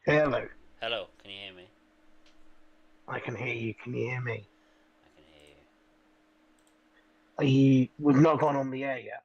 Hello. Hello, can you hear me? I can hear you. Can you hear me? I can hear you. We've not gone on the air yet.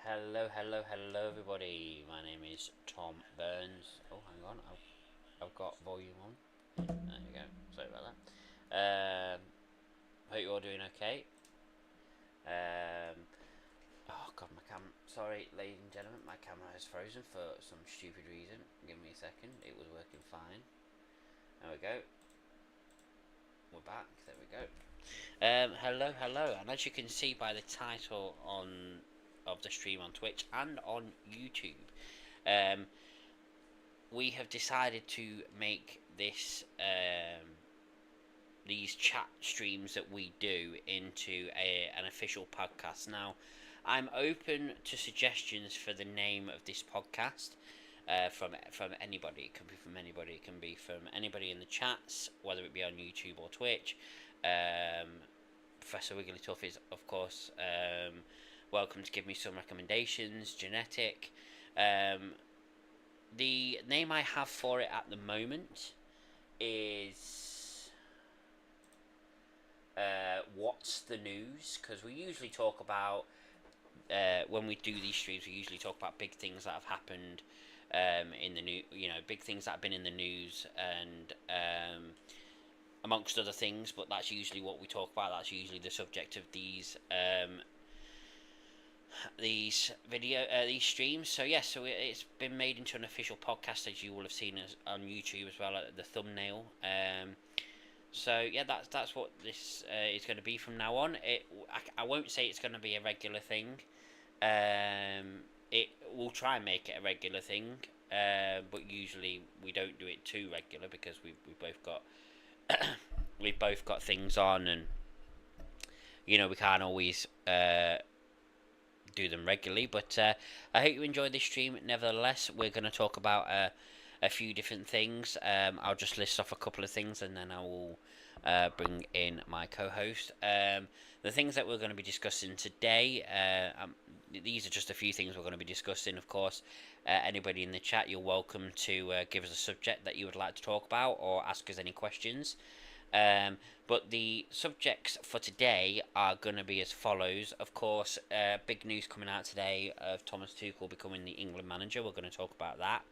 Hello, hello, hello, everybody. My name is Tom Burns. Oh, hang on, I've got volume on. There you go. Sorry about that. Hope you're all doing okay. Um, oh God, my cam. Sorry, ladies and gentlemen, my camera has frozen for some stupid reason. Give me a second. It was working fine. There we go. We're back. There we go. Hello, hello, and as you can see by the title on of the stream on Twitch and on YouTube, um, we have decided to make these chat streams that we do into an official podcast. Now, I'm open to suggestions for the name of this podcast. From anybody, it can be from anybody. It can be from anybody in the chats, whether it be on YouTube or Twitch. Um, Professor Wigglytuff is, of course, welcome to give me some recommendations. Genetic. Um, the name I have for it at the moment is What's the News? Because we usually talk about, when we do these streams, we usually talk about big things that have happened in the new, big things that have been in the news and amongst other things. But that's usually what we talk about. That's usually the subject of these streams. So yeah, so it's been made into an official podcast, as you will have seen on YouTube as well at the thumbnail. So yeah, that's what this is going to be from now on. I won't say it's going to be a regular thing. It We'll try and make it a regular thing, but usually we don't do it too regular because we both got we've both got things on, and we can't always do them regularly. But I hope you enjoyed this stream. Nevertheless, we're going to talk about a few different things. I'll just list off a couple of things and then I will bring in my co-host. The things that we're going to be discussing today, these are just a few things we're going to be discussing. Of course, anybody in the chat, you're welcome to give us a subject that you would like to talk about or ask us any questions. But the subjects for today are going to be as follows. Of course, big news coming out today of Thomas Tuchel becoming the England manager. We're going to talk about that.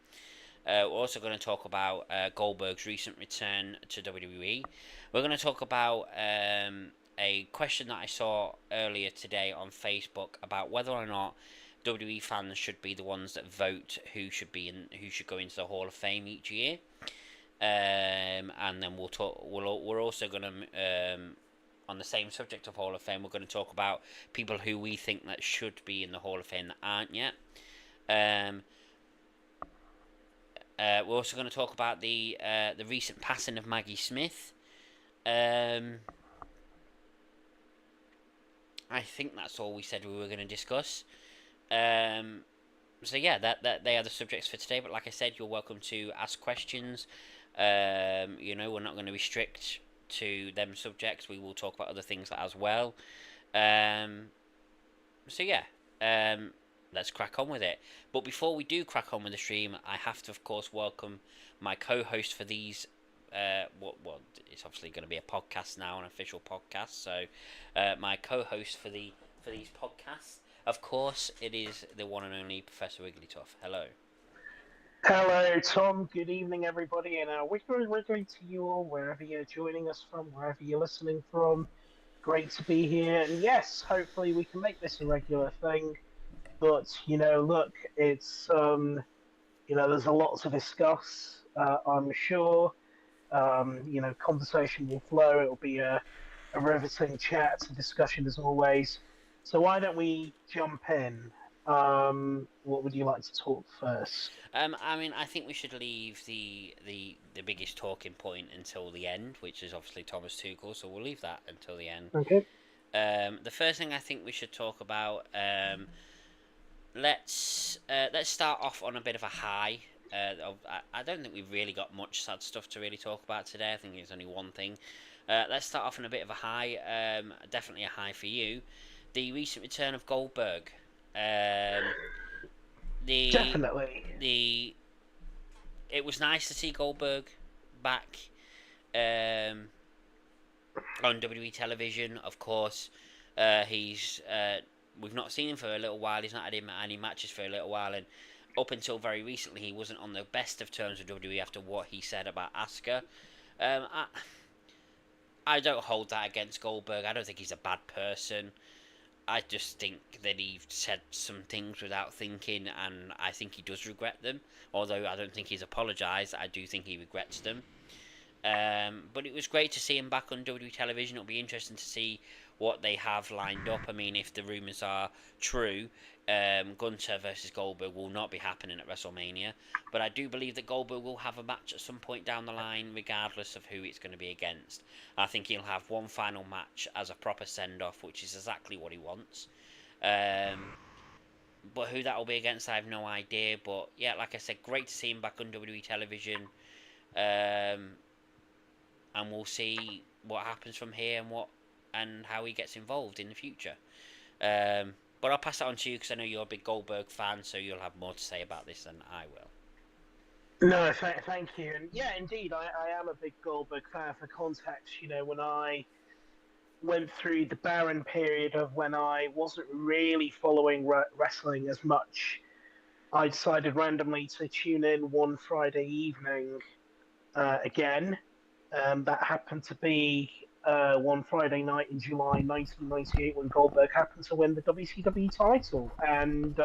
We're also going to talk about Goldberg's recent return to WWE. We're going to talk about a question that I saw earlier today on Facebook about whether or not WWE fans should be the ones that vote who should go into the Hall of Fame each year. And then we'll talk. We're also going to on the same subject of Hall of Fame. We're going to talk about people who we think that should be in the Hall of Fame that aren't yet. Um, we're also going to talk about the recent passing of Maggie Smith. Um, I think that's all we said we were going to discuss. Um, so yeah, that they are the subjects for today. But like I said, you're welcome to ask questions. We're not going to restrict to them subjects. We will talk about other things as well. Um, so yeah, um, let's crack on with it. But before we do crack on with the stream, I have to, of course, welcome my co-host for these. What it's obviously going to be a podcast now, an official podcast. So, my co-host for these podcasts, of course, it is the one and only Professor Wigglytuff. Hello. Hello, Tom. Good evening, everybody, and wiggly to you all, wherever you're joining us from, wherever you're listening from. Great to be here, and yes, hopefully we can make this a regular thing. But look, it's there's a lot to discuss. I'm sure. Conversation will flow. It'll be a riveting chat, a discussion as always. So why don't we jump in? What would you like to talk first? I mean, I think we should leave the biggest talking point until the end, which is obviously Thomas Tuchel. So we'll leave that until the end. Okay. The first thing I think we should talk about. Let's start off on a bit of a high. I don't think we've really got much sad stuff to really talk about today. I think it's only one thing. Let's start off on a bit of a high. Definitely a high for you. The recent return of Goldberg. Um, the Definitely. the It was nice to see Goldberg back um, on WWE television. Of course, he's we've not seen him for a little while. He's not had any matches for a little while, and up until very recently, he wasn't on the best of terms with WWE after what he said about Asuka. Um, I, I don't hold that against Goldberg. I don't think he's a bad person. I just think that he said some things without thinking, and I think he does regret them. Although I don't think he's apologised, I do think he regrets them. But it was great to see him back on WWE television. It'll be interesting to see what they have lined up. I mean, if the rumours are true, Gunther versus Goldberg will not be happening at WrestleMania. But I do believe that Goldberg will have a match at some point down the line, regardless of who it's going to be against. I think he'll have one final match as a proper send-off, which is exactly what he wants. But who that will be against, I have no idea. But yeah, like I said, great to see him back on WWE television. Um, and we'll see what happens from here and how he gets involved in the future. But I'll pass that on to you because I know you're a big Goldberg fan, so you'll have more to say about this than I will. No, thank you. And yeah, indeed, I am a big Goldberg fan. For context, when I went through the barren period of when I wasn't really following wrestling as much, I decided randomly to tune in one Friday evening again. That happened to be one Friday night in July 1998 when Goldberg happened to win the WCW title. And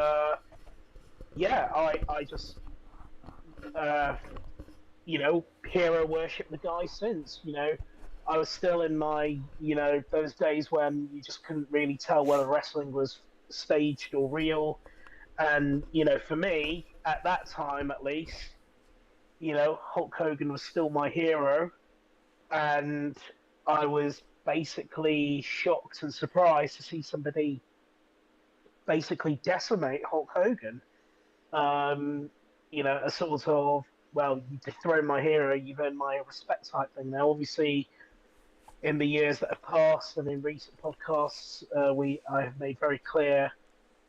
yeah, I just, uh, hero worship the guy since. I was still in my, those days when you just couldn't really tell whether wrestling was staged or real. And, for me, at that time at least, Hulk Hogan was still my hero. And I was basically shocked and surprised to see somebody basically decimate Hulk Hogan. Um, a sort of, well, you dethrone my hero, you've earned my respect type thing. Now, obviously, in the years that have passed and in recent podcasts, I have made very clear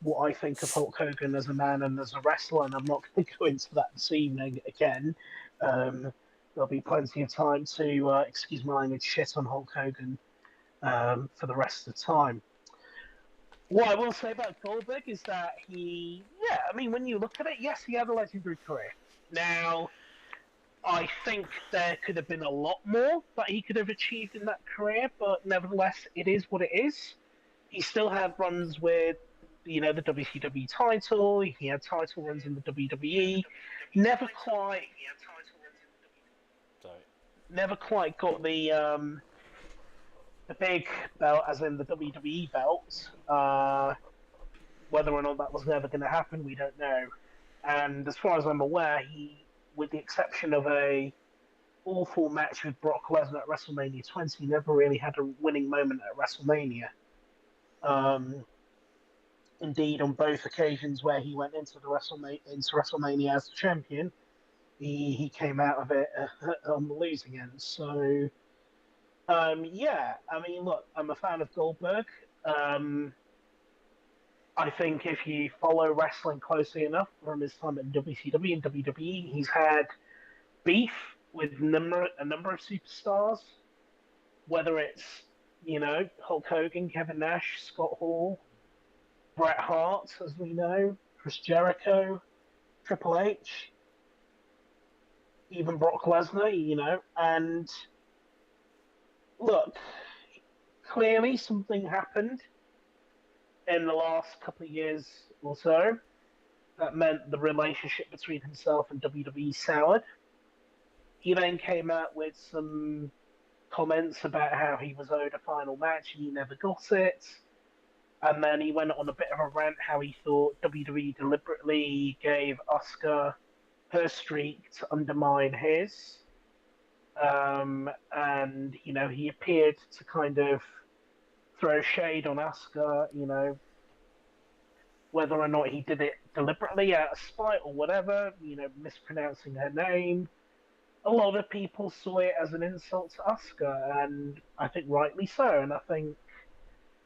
what I think of Hulk Hogan as a man and as a wrestler, and I'm not going to go into that this evening again. There'll be plenty of time to, excuse my language, shit on Hulk Hogan for the rest of the time. What I will say about Goldberg is that yeah, I mean, when you look at it, yes, he had a legendary career. Now, I think there could have been a lot more that he could have achieved in that career, but nevertheless, it is what it is. He still had runs with, the WCW title. He had title runs in the WWE. Never quite, Sorry. never quite got the big belt, as in the WWE belt. Whether or not that was never going to happen, we don't know. And as far as I'm aware, he, with the exception of a awful match with Brock Lesnar at WrestleMania 20, never really had a winning moment at WrestleMania. Um, Indeed, on both occasions where he went into WrestleMania as the champion, he came out of it on the losing end. So yeah, I mean, look, I'm a fan of Goldberg. Um, I think if you follow wrestling closely enough from his time at WCW and WWE, he's had beef with a number of superstars, whether it's Hulk Hogan, Kevin Nash, Scott Hall, Bret Hart, as we know, Chris Jericho, Triple H, even Brock Lesnar, and look, clearly something happened in the last couple of years or so that meant the relationship between himself and WWE soured. He then came out with some comments about how he was owed a final match and he never got it. And then he went on a bit of a rant how he thought WWE deliberately gave Asuka her streak to undermine his. And, he appeared to kind of throw shade on Asuka, whether or not he did it deliberately out of spite or whatever, mispronouncing her name. A lot of people saw it as an insult to Asuka, and I think rightly so. And I think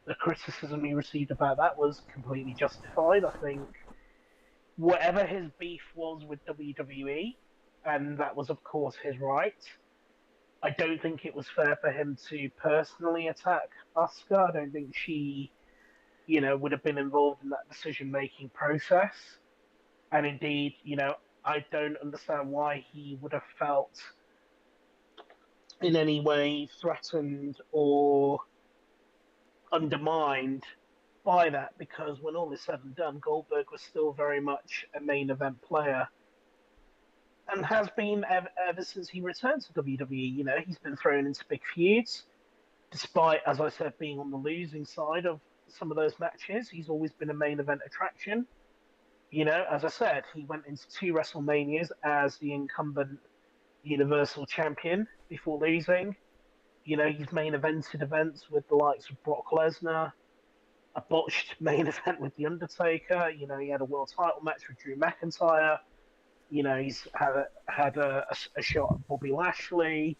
the criticism he received about that was completely justified. I think whatever his beef was with WWE, and that was, of course, his right, I don't think it was fair for him to personally attack Asuka. I don't think she, would have been involved in that decision making process. And indeed, I don't understand why he would have felt in any way threatened or undermined by that because when all is said and done, Goldberg was still very much a main event player and has been ever since he returned to WWE. He's been thrown into big feuds, despite, as I said, being on the losing side of some of those matches. He's always been a main event attraction. As I said, he went into 2 WrestleManias as the incumbent Universal Champion before losing. He's main evented events with the likes of Brock Lesnar, a botched main event with The Undertaker. He had a world title match with Drew McIntyre. He's had a shot at Bobby Lashley.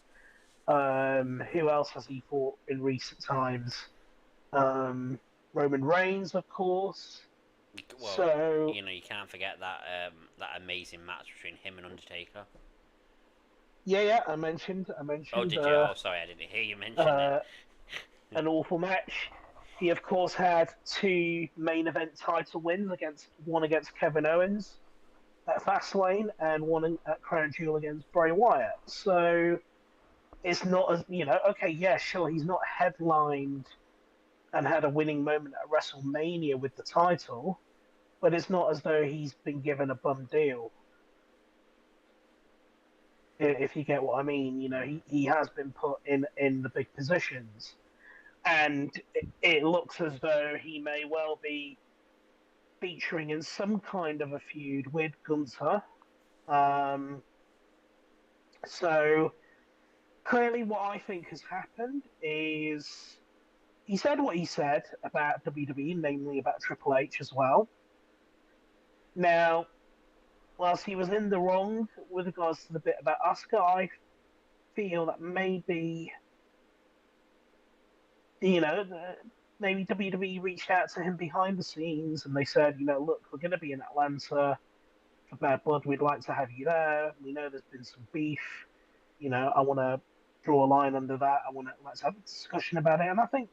Who else has he fought in recent times? Roman Reigns, of course. Well, So you can't forget that that amazing match between him and Undertaker. yeah, I Oh, mentioned did you? Oh, sorry, I didn't hear you mention it. uh, an awful match. He of course had 2 main event title wins one against Kevin Owens at Fastlane and one at Crown Jewel against Bray Wyatt. So it's not as okay, yeah, sure, he's not headlined and had a winning moment at WrestleMania with the title, but it's not as though he's been given a bum deal. If you get what I mean, he has been put in the big positions, and it looks as though he may well be featuring in some kind of a feud with Gunther. Um, so clearly, what I think has happened is he said what he said about WWE, namely about Triple H as well. Now, whilst he was in the wrong with regards to the bit about Asuka, I feel that you know, maybe WWE reached out to him behind the scenes and they said, look, we're going to be in Atlanta for Bad Blood. We'd like to have you there. We know there's been some beef. I want to draw a line under that. Let's have a discussion about it. And I think,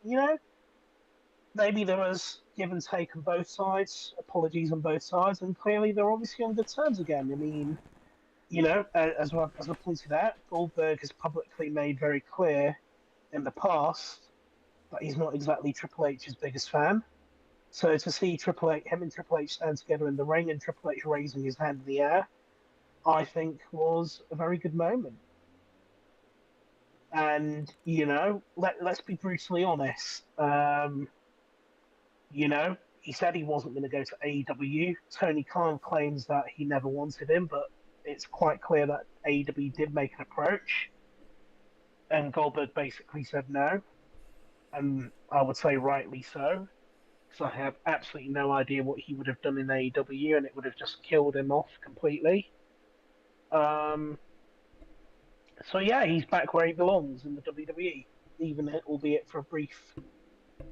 maybe there was give and take on both sides, apologies on both sides, and clearly they're obviously on good terms again. I mean, as I pointed out, Goldberg has publicly made very clear in the past that he's not exactly Triple H's biggest fan. So to see him and Triple H stand together in the ring and Triple H raising his hand in the air, I think was a very good moment. And let's be brutally honest. He said he wasn't going to go to AEW. Tony Khan claims that he never wanted him, but it's quite clear that AEW did make an approach, and Goldberg basically said no, and I would say rightly so, because I have absolutely no idea what he would have done in AEW, and it would have just killed him off completely. Um, so yeah, he's back where he belongs in the WWE, albeit for a brief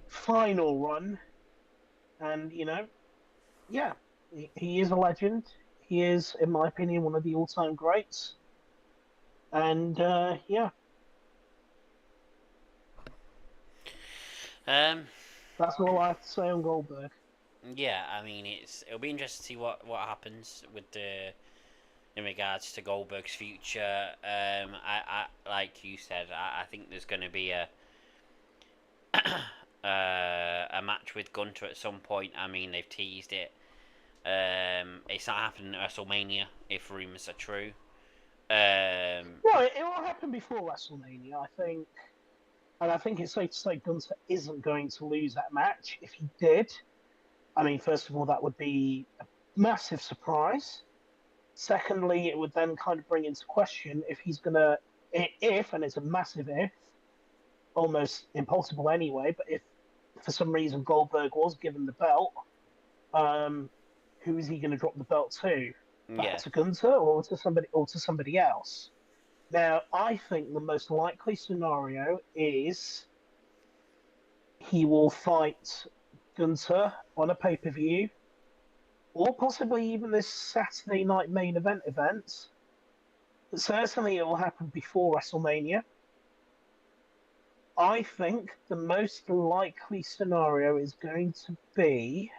final run And yeah, he is a legend. He is, in my opinion, one of the all-time greats. And yeah, Um, that's all I have to say on Goldberg. yeah, I mean, it'll be interesting to see what happens with the in regards to Goldberg's future. I like you said, I think there's going to be a match with Gunter at some point. I mean, they've teased it. It's not happening at WrestleMania if rumors are true. Um, No, it will happen before WrestleMania, I think. And I think it's safe to say Gunther isn't going to lose that match. If he did, I mean, first of all, that would be a massive surprise. Secondly, it would then kind of bring into question if he's going to, if, and it's a massive if, almost impossible anyway, but if for some reason Goldberg was given the belt, um, who is he going to drop the belt to? Back yeah, to Gunther or to somebody else? Now, I think the most likely scenario is he will fight Gunther on a pay per view, or possibly even this Saturday night main event. But certainly, it will happen before WrestleMania. I think the most likely scenario is going to be.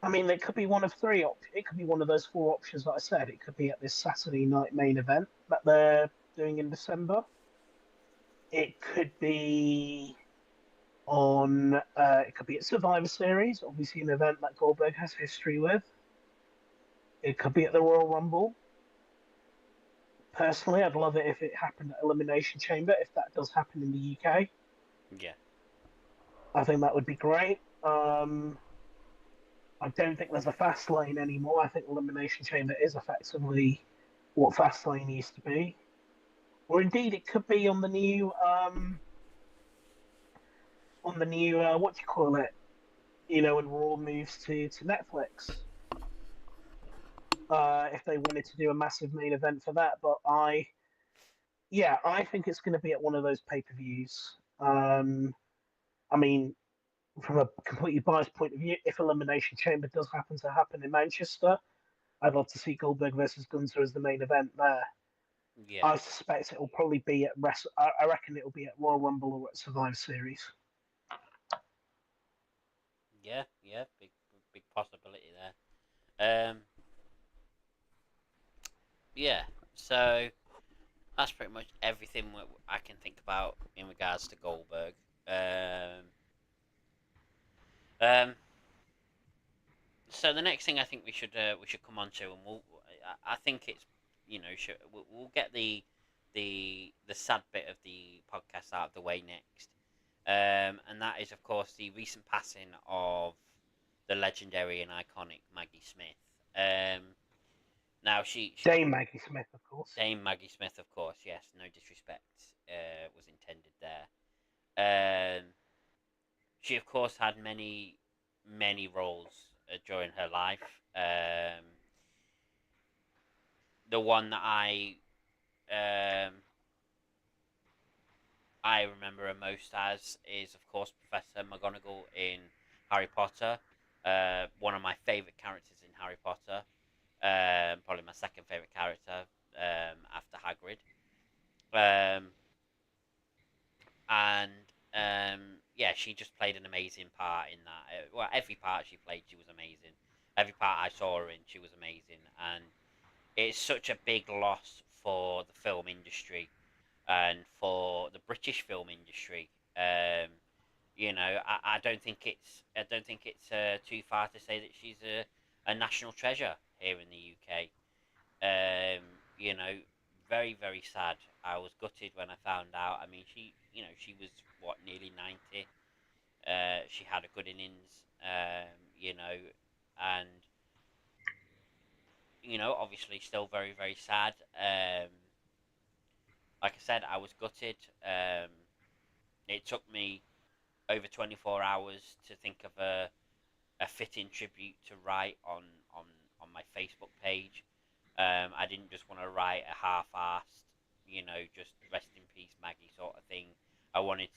I mean, it could be one of three options. It could be one of those four options that I said. It could be at this Saturday night main event that they're doing in December. It could be on. It could be at Survivor Series, obviously an event that Goldberg has history with. It could be at the Royal Rumble. Personally, I'd love it if it happened at Elimination Chamber. If that does happen in the UK, yeah, I think that would be great. I don't think there's a fast lane anymore. I think Elimination Chamber is effectively what fast lane used to be, or indeed it could be on the new what do you call it? When Raw moves to Netflix. If they wanted to do a massive main event for that, but yeah, I think it's going to be at one of those pay-per-views. I mean, from a completely biased point of view, if Elimination Chamber does happen in Manchester, I'd love to see Goldberg versus Gunther as the main event there. yeah, I suspect it will probably be at I reckon it will be at Royal Rumble or at Survivor Series. yeah, yeah. Big possibility there. Yeah. So that's pretty much everything I can think about in regards to Goldberg. Um, um, so the next thing I think we should come on to, and I think it's we'll get the sad bit of the podcast out of the way next, and that is of course the recent passing of the legendary and iconic Maggie Smith. Now she Dame Maggie Smith, of course. Dame Maggie Smith, of course, yes, no disrespect was intended there. Um, she, of course, had many roles during her life. The one that um, I remember her most as is, of course, Professor McGonagall in Harry Potter. One of my favourite characters in Harry Potter. Probably my second favourite character after Hagrid. Um, and yeah, she just played an amazing part in that. Well, every part she played, she was amazing. Every part I saw her in, she was amazing, and it's such a big loss for the film industry and for the British film industry. I don't think it's too far to say that she's a national treasure here in the UK. Um, you know, very sad. I was gutted when I found out. I mean, she was what, nearly 90. She had a good innings. And obviously still very sad. Like I said, I was gutted. It took me over 24 hours to think of a fitting tribute to write on on my Facebook page. I didn't just want to write a half-assed, just rest in peace Maggie sort of thing. I wanted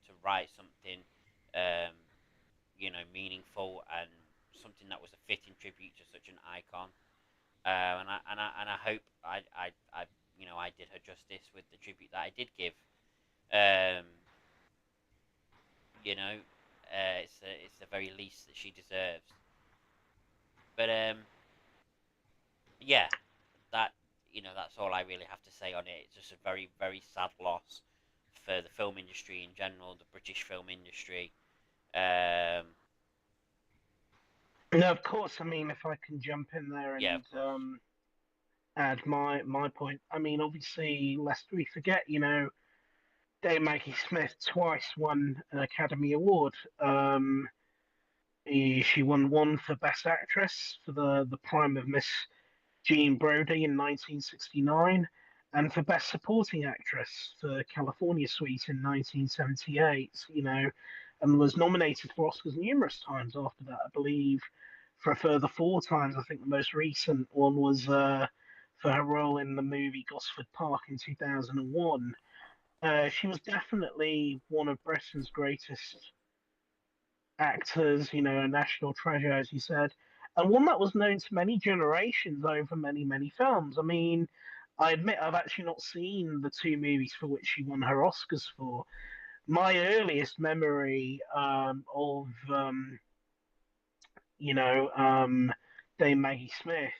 to write something, um, meaningful and something that was a fitting tribute to such an icon. And I hope I did her justice with the tribute that I did give. Um, you know, it's the very least that she deserves. But yeah, that that's all I really have to say on it. It's just a very very sad loss for the film industry in general, the British film industry. Um, No, of course. I mean, if I can jump in there yeah, of and course. add my point. I mean, obviously, lest we forget, Dame Maggie Smith twice won an Academy Award. She won one for Best Actress for the prime of Miss Jean Brodie in 1969, and for Best Supporting Actress for California Suite in 1978. And was nominated for Oscars numerous times after that. I believe for a further four times. I think the most recent one was for her role in the movie Gosford Park in 2001. She was definitely one of Britain's greatest actors, a national treasure, as you said, and one that was known to many generations over many, many films. I mean, I admit I've actually not seen the two movies for which she won her Oscars for. My earliest memory you know, um, Dame Maggie Smith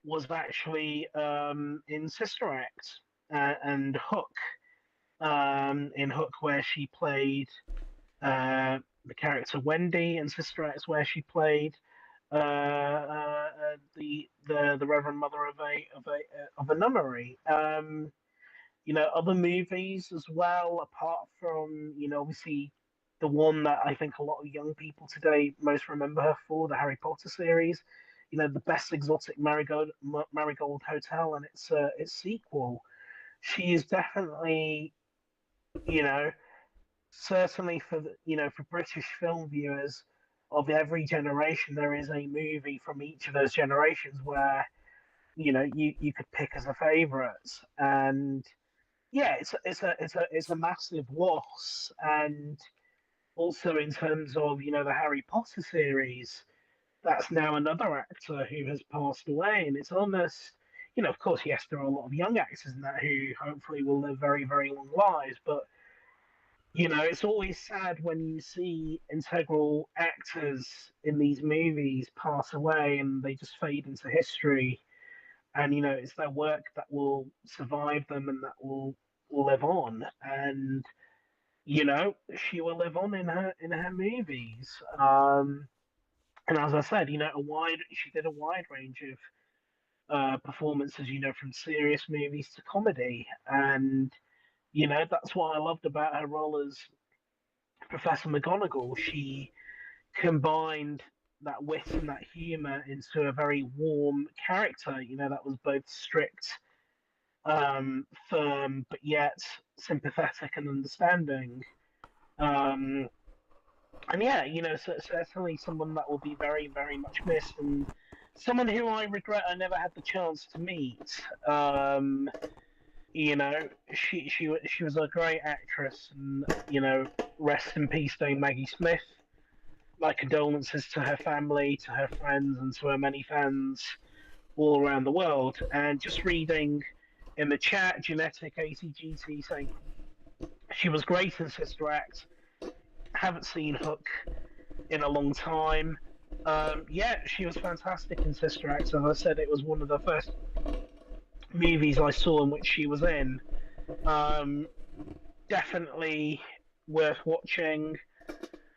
was actually in Sister Act and Hook, in Hook, where she played the character Wendy, and Sister Act, where she played the Reverend Mother of a nunnery. Other movies as well, apart from obviously the one that I think a lot of young people today most remember her for, the Harry Potter series. The Best Exotic Marigold Hotel and its sequel. She is definitely, you know, certainly for British film viewers of every generation, there is a movie from each of those generations where you could pick as a favorite. And yeah, it's a massive loss. And also in terms of the Harry Potter series, that's now another actor who has passed away, and it's almost of course, yes, there are a lot of young actors in that who hopefully will live very, very long lives, but it's always sad when you see integral actors in these movies pass away and they just fade into history. And it's their work that will survive them and that will live on. And she will live on in her movies. And as I said, she did a wide range of performances. From serious movies to comedy, and that's what I loved about her role as Professor McGonagall. She combined that wit and that humor into a very warm character, that was both strict, firm, but yet sympathetic and understanding. Um, and yeah, certainly someone that will be very, very much missed, and someone who I regret I never had the chance to meet. Um, she was a great actress, and rest in peace, Dame Maggie Smith. My condolences to her family, to her friends, and to her many fans all around the world. And just reading in the chat, Genetic ACGT saying she was great in Sister Act. Haven't seen Hook in a long time. Yeah, she was fantastic in Sister Act. As I said, it was one of the first movies I saw in which she was in. Um, Definitely worth watching.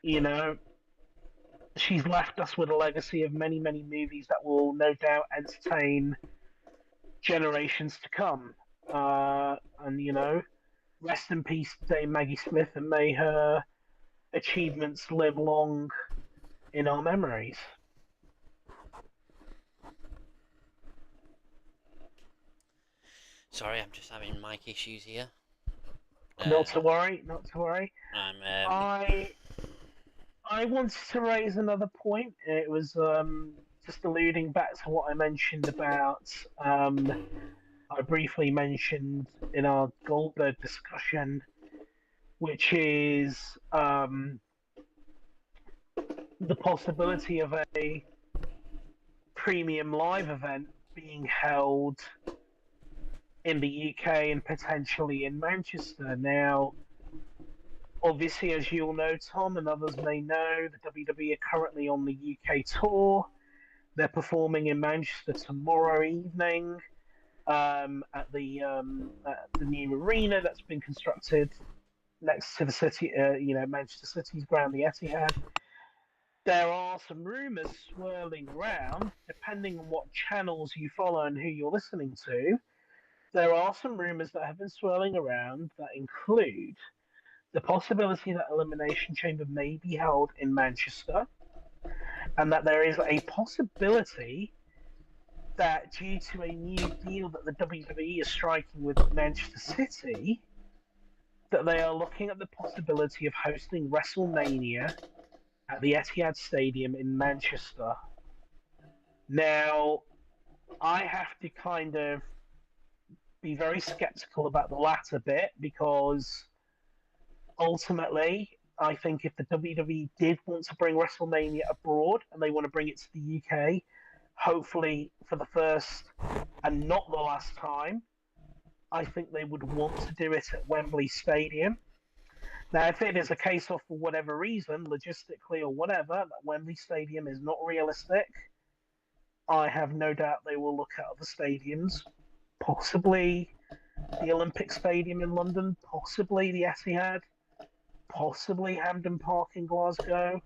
You know, she's left us with a legacy of many, many movies that will no doubt entertain generations to come. And rest in peace, Dame Maggie Smith, and may her achievements live long in our memories. Sorry, I'm just having mic issues here. Not Uh, to worry, not to worry. I'm I I wanted to raise another point. It was just alluding back to what I mentioned about. I briefly mentioned in our Goldberg discussion which is the possibility of a premium live event being held in the UK and potentially in Manchester. Now, obviously, as you all know, Tom, and others may know, the WWE are currently on the UK tour. They're performing in Manchester tomorrow evening at the new arena that's been constructed next to the city, Manchester City's ground, the Etihad. There are some rumours swirling around, depending on what channels you follow and who you're listening to. There are some rumours that have been swirling around that include the possibility that Elimination Chamber may be held in Manchester, and that there is a possibility that due to a new deal that the WWE is striking with Manchester City, that they are looking at the possibility of hosting WrestleMania at the Etihad Stadium in Manchester. Now, I have to kind of be very skeptical about the latter bit because ultimately, I think if the WWE did want to bring WrestleMania abroad and they want to bring it to the UK, hopefully for the first and not the last time, I think they would want to do it at Wembley Stadium. Now, if it is a case of, for whatever reason, logistically or whatever, that Wembley Stadium is not realistic, I have no doubt they will look at other stadiums, possibly the Olympic Stadium in London, possibly the Etihad, possibly Hampden Park in Glasgow.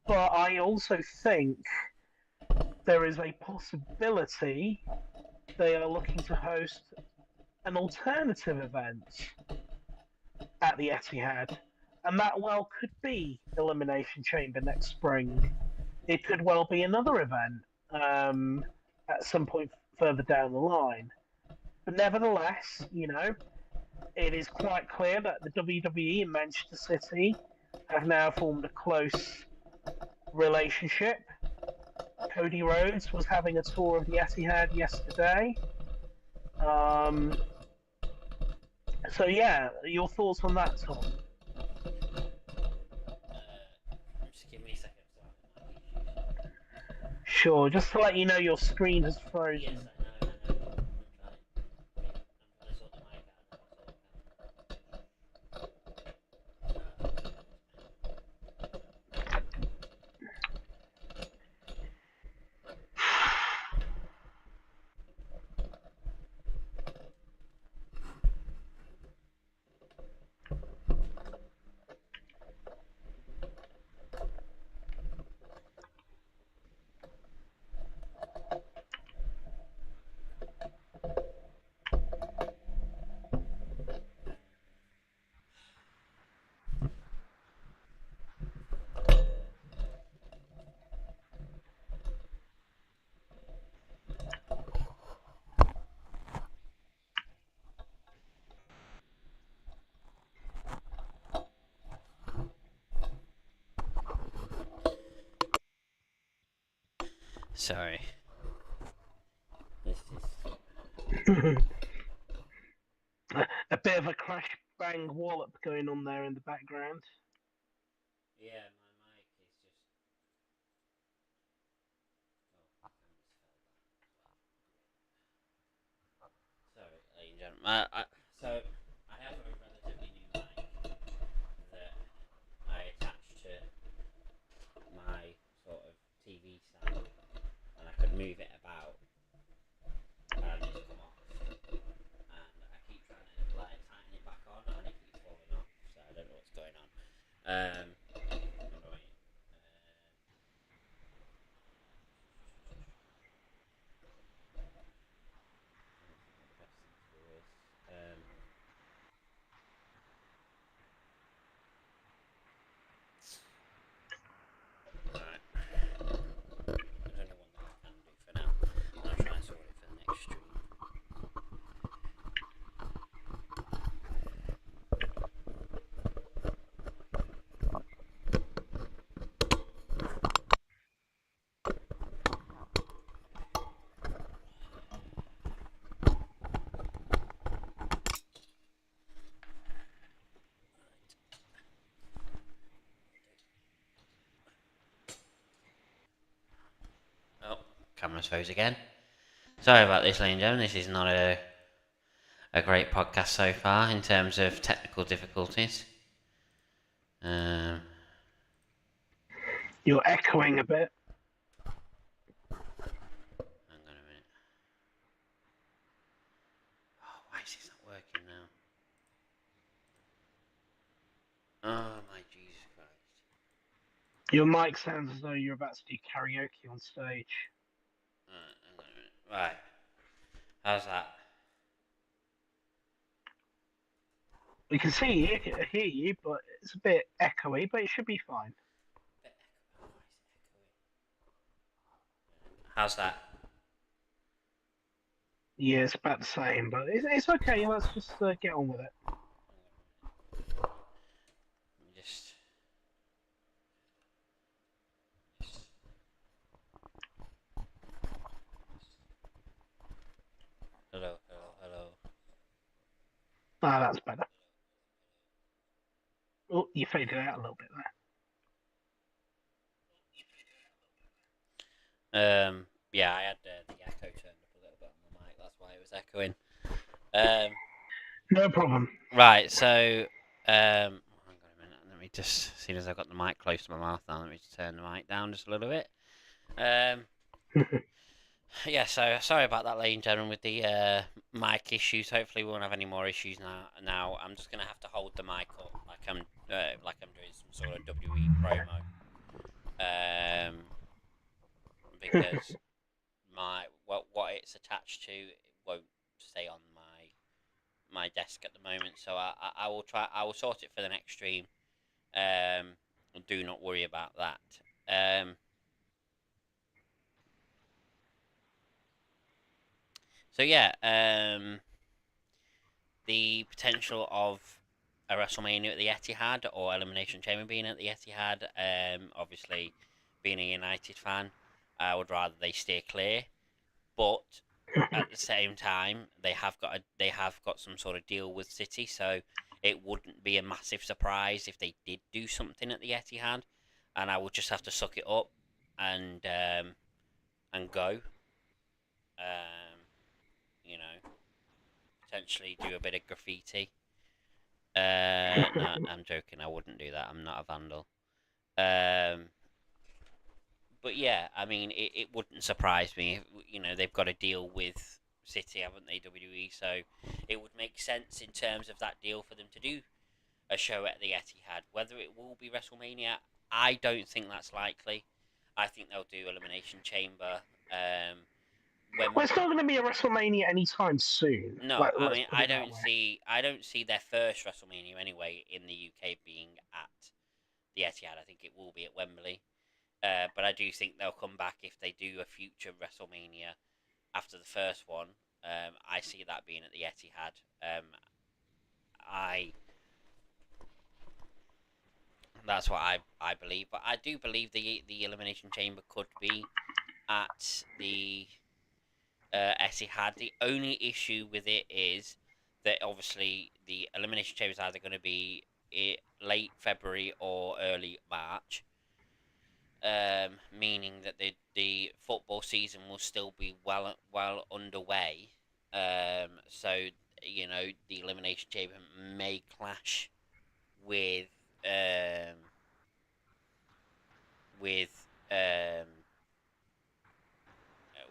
But I also think there is a possibility they are looking to host an alternative event at the Etihad, and that well could be Elimination Chamber next spring. It could well be another event at some point further down the line. But nevertheless, it is quite clear that the WWE and Manchester City have now formed a close relationship. Cody Rhodes was having a tour of the Etihad yesterday. Um, so yeah, your thoughts on that, Tom? Just give me a second. Sure. Just to let you know, your screen has Yes, frozen. I know. I'm trying to sort the mic out Sorry. This is. A bit of a crash bang wallop going on there in the background. Yeah, my mic is just. Oh, sorry, ladies and gentlemen. So, I have a relatively new mic that I attached to my sort of TV stand, and I could move it about, and it's come off. And I keep trying to like tighten it back on, and it keeps falling off. So I don't know what's going on. Annoying. Right. There's only one thing I can do for now. I'll try and sort it for the next stream. cameras froze again. Sorry about this, ladies and gentlemen. This is not a great podcast so far in terms of technical difficulties. Um, You're echoing a bit. hang on a minute. Oh, why is this not working now? Oh my Jesus Christ! Your mic sounds as though you're about to do karaoke on stage. Hang on a minute. Right, how's that? We can see you, hear you, but it's a bit echoey, but it should be fine. How's that? Yeah, it's about the same, but it's okay. Let's just get on with it. Just hello, hello, hello. Ah, that's better. Oh, you faded out a little bit Yeah, I had the echo turned up a little bit on the mic. That's why it was echoing. Um, there. No problem. right. So, hang on a minute. Let me just, seeing as I've got the mic close to my mouth now, let me just turn the mic down just a little bit. Yeah. So sorry about that, ladies and gentlemen, with the mic issues. Hopefully, we won't have any more issues now. Now, I'm just gonna have to hold the mic up like I'm doing some sort of WE promo. Because what it's attached to it won't stay on my desk at the moment. So I will try. I will sort it for the next stream. Do not worry about that. So yeah. The potential of a WrestleMania at the Etihad or Elimination Chamber being at the Etihad. Obviously, being a United fan, I would rather they steer clear. But at the same time, they have got some sort of deal with City, so it wouldn't be a massive surprise if they did do something at the Etihad, and I would just have to suck it up and go. You know, potentially do a bit of graffiti. No, I'm joking. I wouldn't do that. I'm not a vandal. Um, but yeah, I mean, it wouldn't surprise me. They've got a deal with City, haven't they, WWE? So it would make sense in terms of that deal for them to do a show at the Etihad. Whether it will be WrestleMania, I don't think that's likely. I think they'll do Elimination Chamber. When Well, it's not going to be a WrestleMania anytime soon. No, I Let's mean, put it that way. I don't see their first WrestleMania anyway in the UK being at the Etihad. I think it will be at Wembley. But I do think they'll come back if they do a future WrestleMania after the first one. I see that being at the Etihad. I That's what I believe, but I do believe the Elimination Chamber could be at the Etihad. The only issue with it is that obviously the Elimination Chamber is either going to be late February or early March. Meaning that the football season will still be well underway. So the Elimination Chamber may clash with um, with um,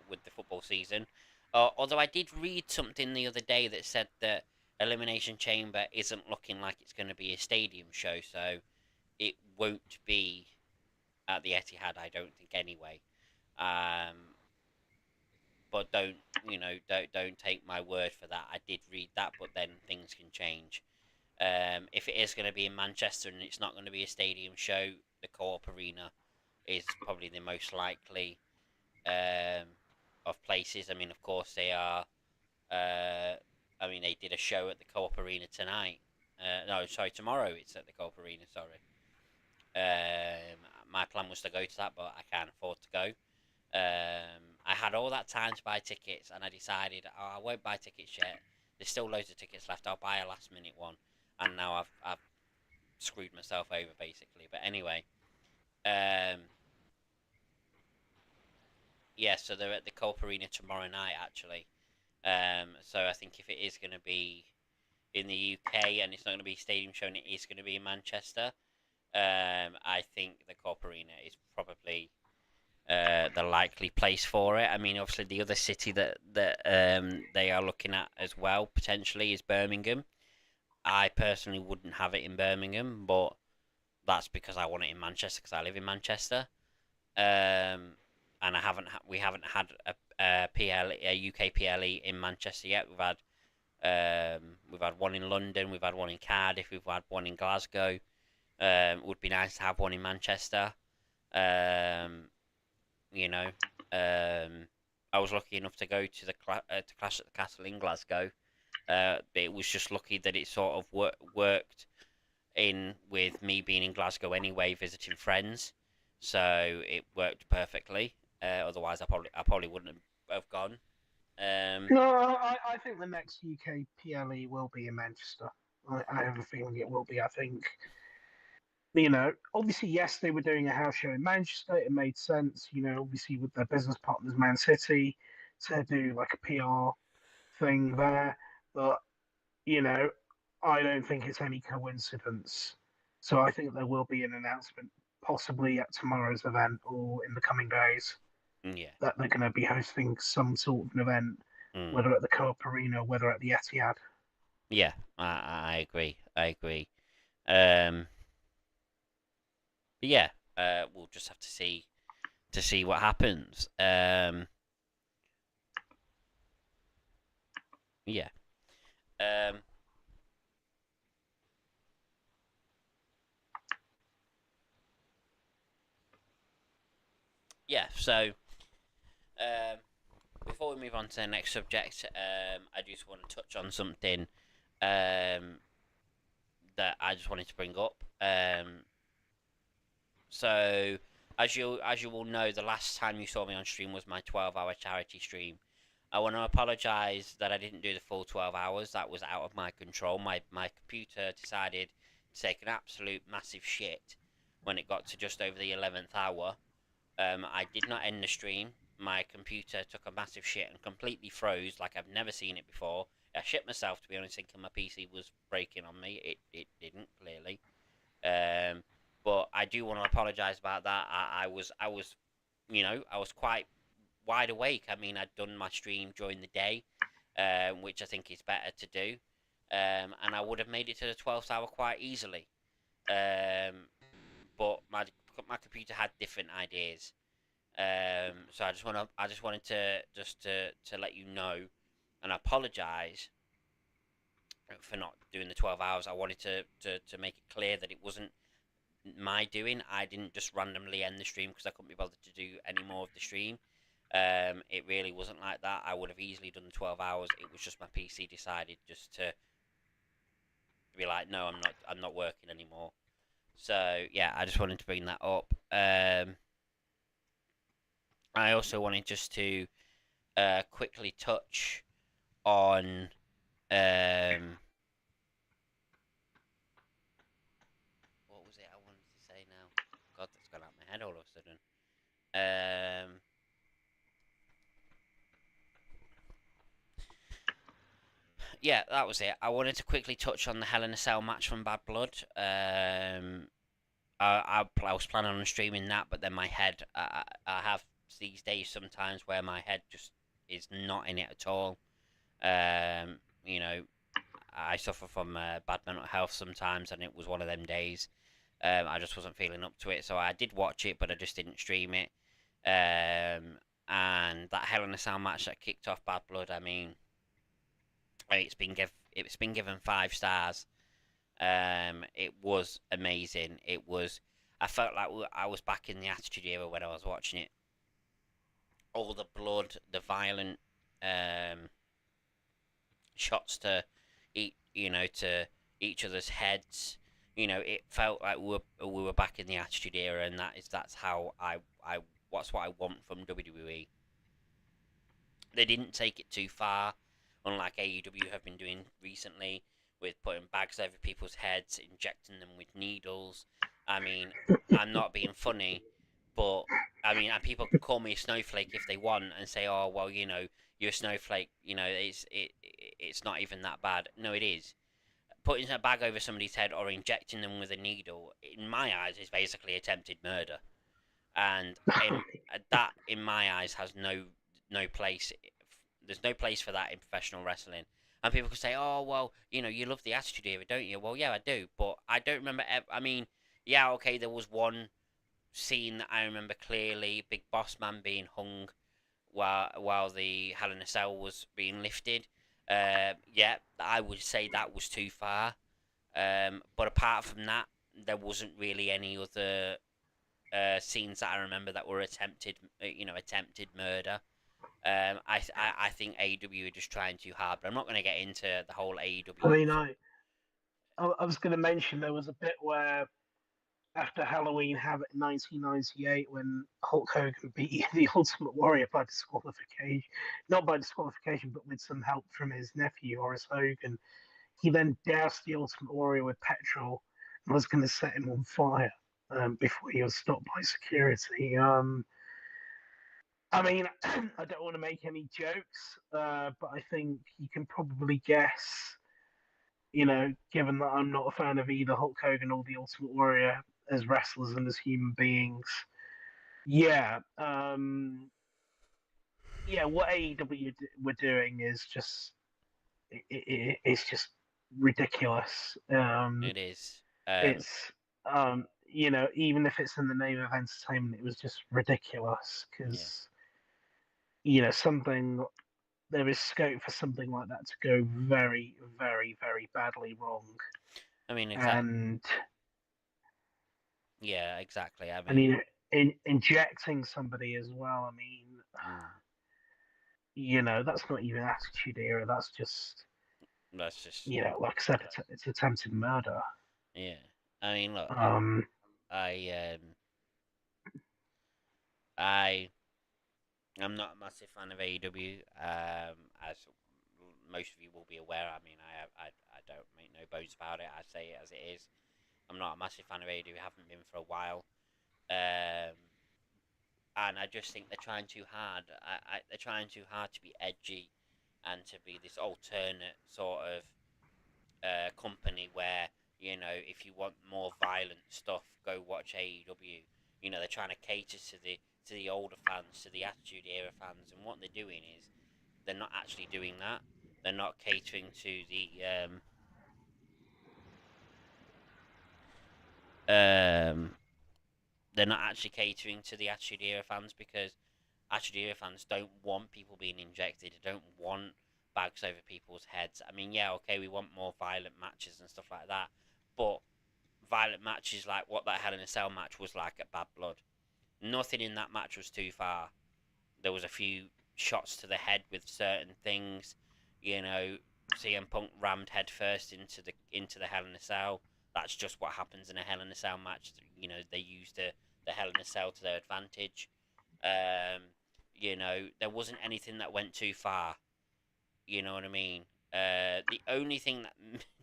with the football season. Although I did read something the other day that said that Elimination Chamber isn't looking like it's going to be a stadium show, so it won't be at the Etihad, I don't think anyway. But don't take my word for that. I did read that, but then things can change. If it is going to be in Manchester and it's not going to be a stadium show, the Co-op Arena is probably the most likely um, of places. I mean, of course, they are. I mean, they did a show at the Co-op Arena tonight. No, sorry, tomorrow it's at the Co-op Arena. Sorry. My plan was to go to that, but I can't afford to go. I had all that time to buy tickets, and I decided, oh, I won't buy tickets yet. There's still loads of tickets left. I'll buy a last minute one, and now I've screwed myself over basically. But anyway, um, yeah, so they're at the Corp Arena tomorrow night actually. So I think if it is going to be in the UK and it's not going to be Stadium Show and it is going to be in Manchester, I think the Corp Arena is probably the likely place for it. I mean, obviously the other city that they are looking at as well potentially is Birmingham. I personally wouldn't have it in Birmingham, but that's because I want it in Manchester because I live in Manchester. And we haven't had a UK PLE in Manchester yet. We've had one in London, we've had one in Cardiff, we've had one in Glasgow. It would be nice to have one in Manchester. Um, you know, I was lucky enough to go to to Clash at the Castle in Glasgow. It was just lucky that it sort of worked in with me being in Glasgow anyway, visiting friends. So it worked perfectly. Otherwise, I probably wouldn't have gone. Um, No, I think the next UK PLE will be in Manchester. I have a feeling it will be. I think, obviously, yes, they were doing a house show in Manchester. It made sense, obviously, with their business partners, Man City, to do like a PR thing there. But, you know, I don't think it's any coincidence. So I think there will be an announcement, possibly at tomorrow's event or in the coming days, yeah, that they're going to be hosting some sort of an event, mm, whether at the Co-op Arena, whether at the Etihad. yeah, I agree. I agree. Um, but yeah, we'll just have to see what happens. Yeah. Um, yeah. So um, before we move on to the next subject, I just want to touch on something um, that I just wanted to bring up. So as you all know, the last time you saw me on stream was my 12-hour charity stream. I want to apologise that I didn't do the full 12 hours. That was out of my control. My computer decided to take an absolute massive shit when it got to just over the 11th hour. I did not end the stream. My computer took a massive shit and completely froze like I've never seen it before. I shit myself, to be honest, thinking my PC was breaking on me. It didn't, clearly. Um, but I do want to apologise about that. I was quite wide awake. I mean, I'd done my stream during the day, which I think is better to do. And I would have made it to the 12th hour quite easily. Um, but my computer had different ideas. So I just wanted to let you know and apologise for not doing the 12 hours. I wanted to make it clear that it wasn't my doing. I didn't just randomly end the stream because I couldn't be bothered to do any more of the stream. It really wasn't like that. I would have easily done the 12 hours. It was just my PC decided just to be like, no, I'm not working anymore. So yeah, I just wanted to bring that up. I also wanted just to quickly touch on what was it I wanted to say now? God, that's gone out my head all of a sudden. Um, yeah, that was it. I wanted to quickly touch on the Hell in a Cell match from Bad Blood. I was planning on streaming that, but then my head, I have these days sometimes where my head just is not in it at all. Um, you know, I suffer from bad mental health sometimes, and it was one of them days. I just wasn't feeling up to it, so I did watch it, but I just didn't stream it. And that Hell in a Cell match that kicked off Bad Blood, I mean, it's been given 5 stars. It was amazing. It was. I felt like I was back in the Attitude Era when I was watching it. All the blood, the violent um, shots to to each other's heads. It felt like we were back in the Attitude Era, and that's how I what's what I want from WWE. They didn't take it too far, unlike AEW have been doing recently with putting bags over people's heads, injecting them with needles. I mean, I'm not being funny, but I mean, and people can call me a snowflake if they want and say, "Oh, well, you're a snowflake. It's not even that bad." No, it is. Putting a bag over somebody's head or injecting them with a needle, in my eyes, is basically attempted murder, and that, in my eyes, has no place. There's no place for that in professional wrestling. And people can say, "Oh, well, you love the Attitude Era, don't you?" Well, yeah, I do, but I don't remember. I mean, yeah, okay, there was one scene that I remember clearly: Big Boss Man being hung while the Hell in a Cell was being lifted. Yeah, I would say that was too far. But apart from that, there wasn't really any other scenes that I remember that were attempted murder. I think AEW are just trying too hard, but I'm not going to get into the whole I AEW. mean, I was going to mention there was a bit where after Halloween Havoc in 1998 when Hulk Hogan beat the Ultimate Warrior by disqualification, not by disqualification, but with some help from his nephew Horace Hogan. He then doused the Ultimate Warrior with petrol and was going to set him on fire before he was stopped by security. I mean, I don't want to make any jokes, but I think you can probably guess, given that I'm not a fan of either Hulk Hogan or the Ultimate Warrior as wrestlers and as human beings, yeah, yeah, what AEW were doing is just it's just ridiculous. It is. It's even if it's in the name of entertainment, it was just ridiculous Yeah. because something there is scope for something like that to go very, very, very badly wrong, I mean, and Yeah, exactly. I and mean, injecting somebody as well. I mean, mm, that's not even attitude era. That's just that's just like I said, it's attempted murder. yeah. I mean, look, Um, I I I'm not a massive fan of AEW. As most of you will be aware. I mean, I don't make no bones about it. I say it as it is. I'm not a massive fan of AEW. Haven't been for a while. Um, and I just think they're trying too hard. They're trying too hard to be edgy, and to be this alternate sort of company where if you want more violent stuff, go watch AEW. They're trying to cater to the older fans, to the Attitude Era fans, and what they're doing is they're not actually doing that. They're not catering to um, they're not actually catering to the Attitude Era fans, because Attitude Era fans don't want people being injected. They don't want bags over people's heads. I mean, yeah, okay, we want more violent matches and stuff like that, but violent matches like what that Hell in a Cell match was like at Bad Blood. Nothing in that match was too far. There was a few shots to the head with certain things. You know, CM Punk rammed headfirst into the Hell in a Cell. That's just what happens in a Hell in a Cell match. They use the Hell in a Cell to their advantage. Um, there wasn't anything that went too far. You know what I mean? The only thing that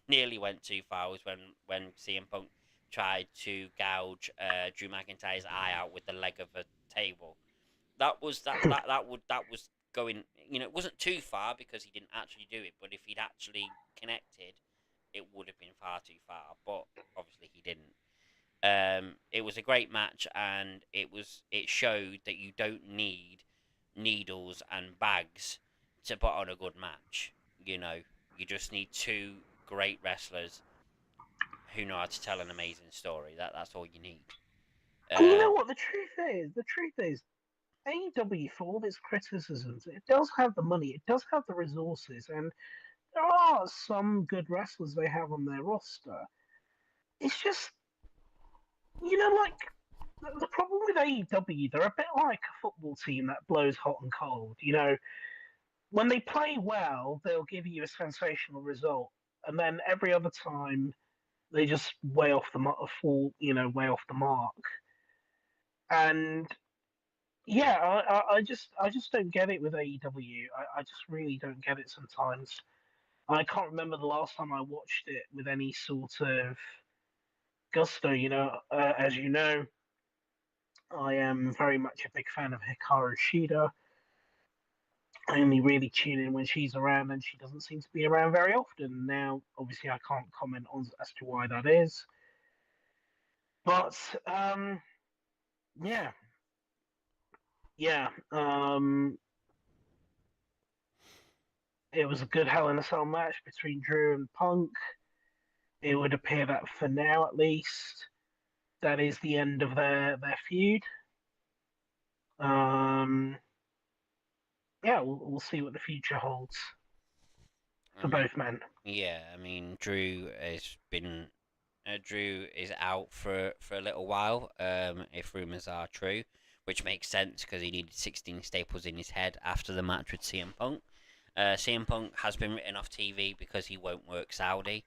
nearly went too far was when CM Punk tried to gouge Drew McIntyre's eye out with the leg of a table. That was going. It wasn't too far because he didn't actually do it. But if he'd actually connected, it would have been far too far. But obviously he didn't. It was a great match, and it showed that you don't need needles and bags to put on a good match. You know, you just need two great wrestlers who know how to tell an amazing story. That's all you need. and you know Um, what the truth is? The truth is, AEW, for all its criticisms, it does have the money, it does have the resources, and there are some good wrestlers they have on their roster. It's just, like the problem with AEW, they're a bit like a football team that blows hot and cold. When they play well, they'll give you a sensational result, and then every other time they just way off the mark, fall, way off the mark. And yeah, I just don't get it with AEW. I just really don't get it sometimes. I can't remember the last time I watched it with any sort of gusto. As you know, I am very much a big fan of Hikaru Shida. I only really tune in when she's around, and she doesn't seem to be around very often. Now, obviously, I can't comment on as to why that is, but yeah, yeah, it was a good Hell in a Cell match between Drew and Punk. It would appear that for now, at least, that is the end of their feud. Um, yeah, we'll see what the future holds I for mean, both men. yeah, I mean, Drew is out for a little while. If rumors are true, which makes sense because he needed 16 staples in his head after the match with CM Punk. CM Punk has been written off TV because he won't work Saudi.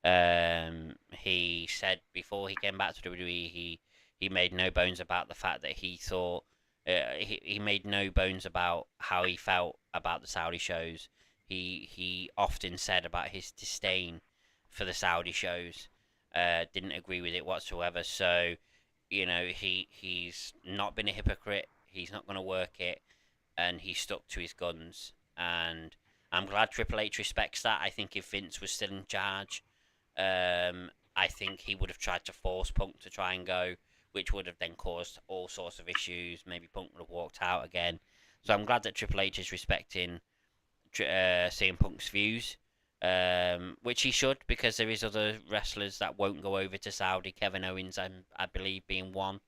He said before he came back to WWE, he made no bones about the fact that he thought he made no bones about how he felt about the Saudi shows. He often said about his disdain for the Saudi shows. Didn't agree with it whatsoever. So he's not been a hypocrite. He's not going to work it, and he stuck to his guns. And I'm glad Triple H respects that. I think if Vince was still in charge, I think he would have tried to force Punk to try and go, which would have then caused all sorts of issues. Maybe Punk would have walked out again. So I'm glad that Triple H is respecting CM Punk's views, which he should, because there is other wrestlers that won't go over to Saudi. Kevin Owens, I believe, being one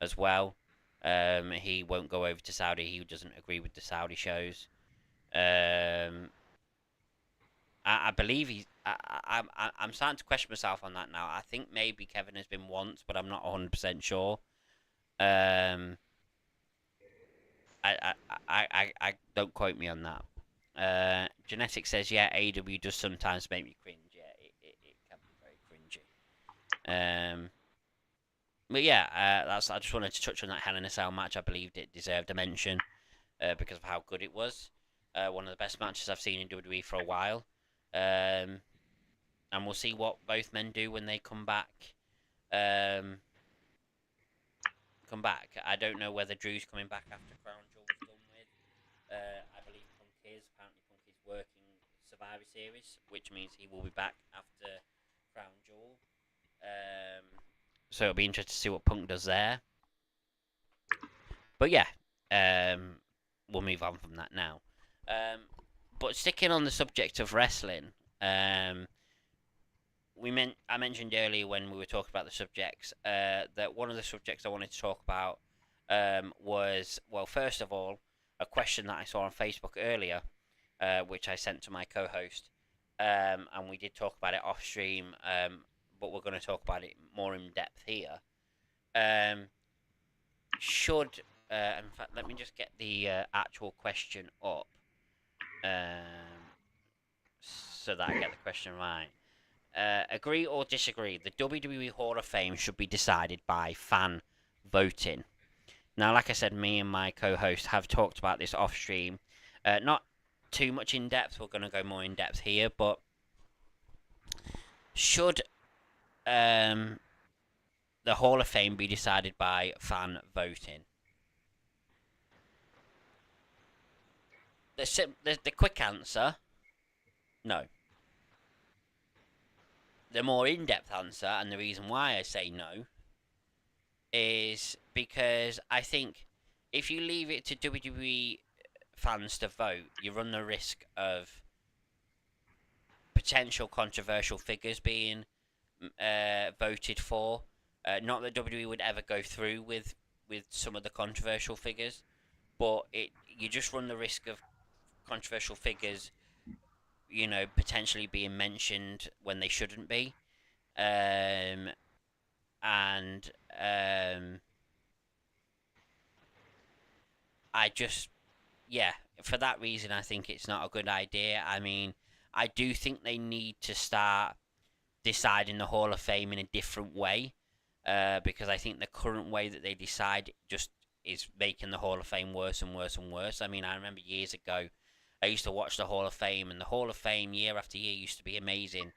as well. He won't go over to Saudi. He doesn't agree with the Saudi shows. Um, I believe he's. I'm starting to question myself on that now. I think maybe Kevin has been once, but I'm not 100% sure. Um, I don't quote me on that. Genetic says, yeah, AW does sometimes make me cringe. Yeah, it can be very cringy. But yeah, I just wanted to touch on that Hell in a Cell match. I believed it deserved a mention because of how good it was. One of the best matches I've seen in WWE for a while. Um, and we'll see what both men do when they come back. Um, I don't know whether Drew's coming back after Crown Jewel's done with. I believe Punk is. Apparently, Punk is working Survivor Series, which means he will be back after Crown Jewel. So it'll be interesting to see what Punk does there. But yeah, we'll move on from that now. Um, but sticking on the subject of wrestling, um, I mentioned earlier when we were talking about the subjects that one of the subjects I wanted to talk about was, well, first of all, a question that I saw on Facebook earlier, which I sent to my co-host, and we did talk about it off stream, but we're going to talk about it more in depth here. Um, should In fact, let me just get the actual question up, so that I get the question right. Agree or disagree? The WWE Hall of Fame should be decided by fan voting. Now, like I said, me and my co-host have talked about this off stream. Not too much in depth. We're going to go more in depth here, but should the Hall of Fame be decided by fan voting? The quick answer, no. The more in-depth answer, and the reason why I say no, is because I think if you leave it to WWE fans to vote, you run the risk of potential controversial figures being voted for. Not that WWE would ever go through with some of the controversial figures, but you just run the risk of controversial figures, potentially being mentioned when they shouldn't be. Um, and I just, yeah, for that reason, I think it's not a good idea. I mean, I do think they need to start deciding the Hall of Fame in a different way, because I think the current way that they decide just is making the Hall of Fame worse and worse and worse. I mean, I remember years ago, I used to watch the Hall of Fame, and the Hall of Fame year after year used to be amazing.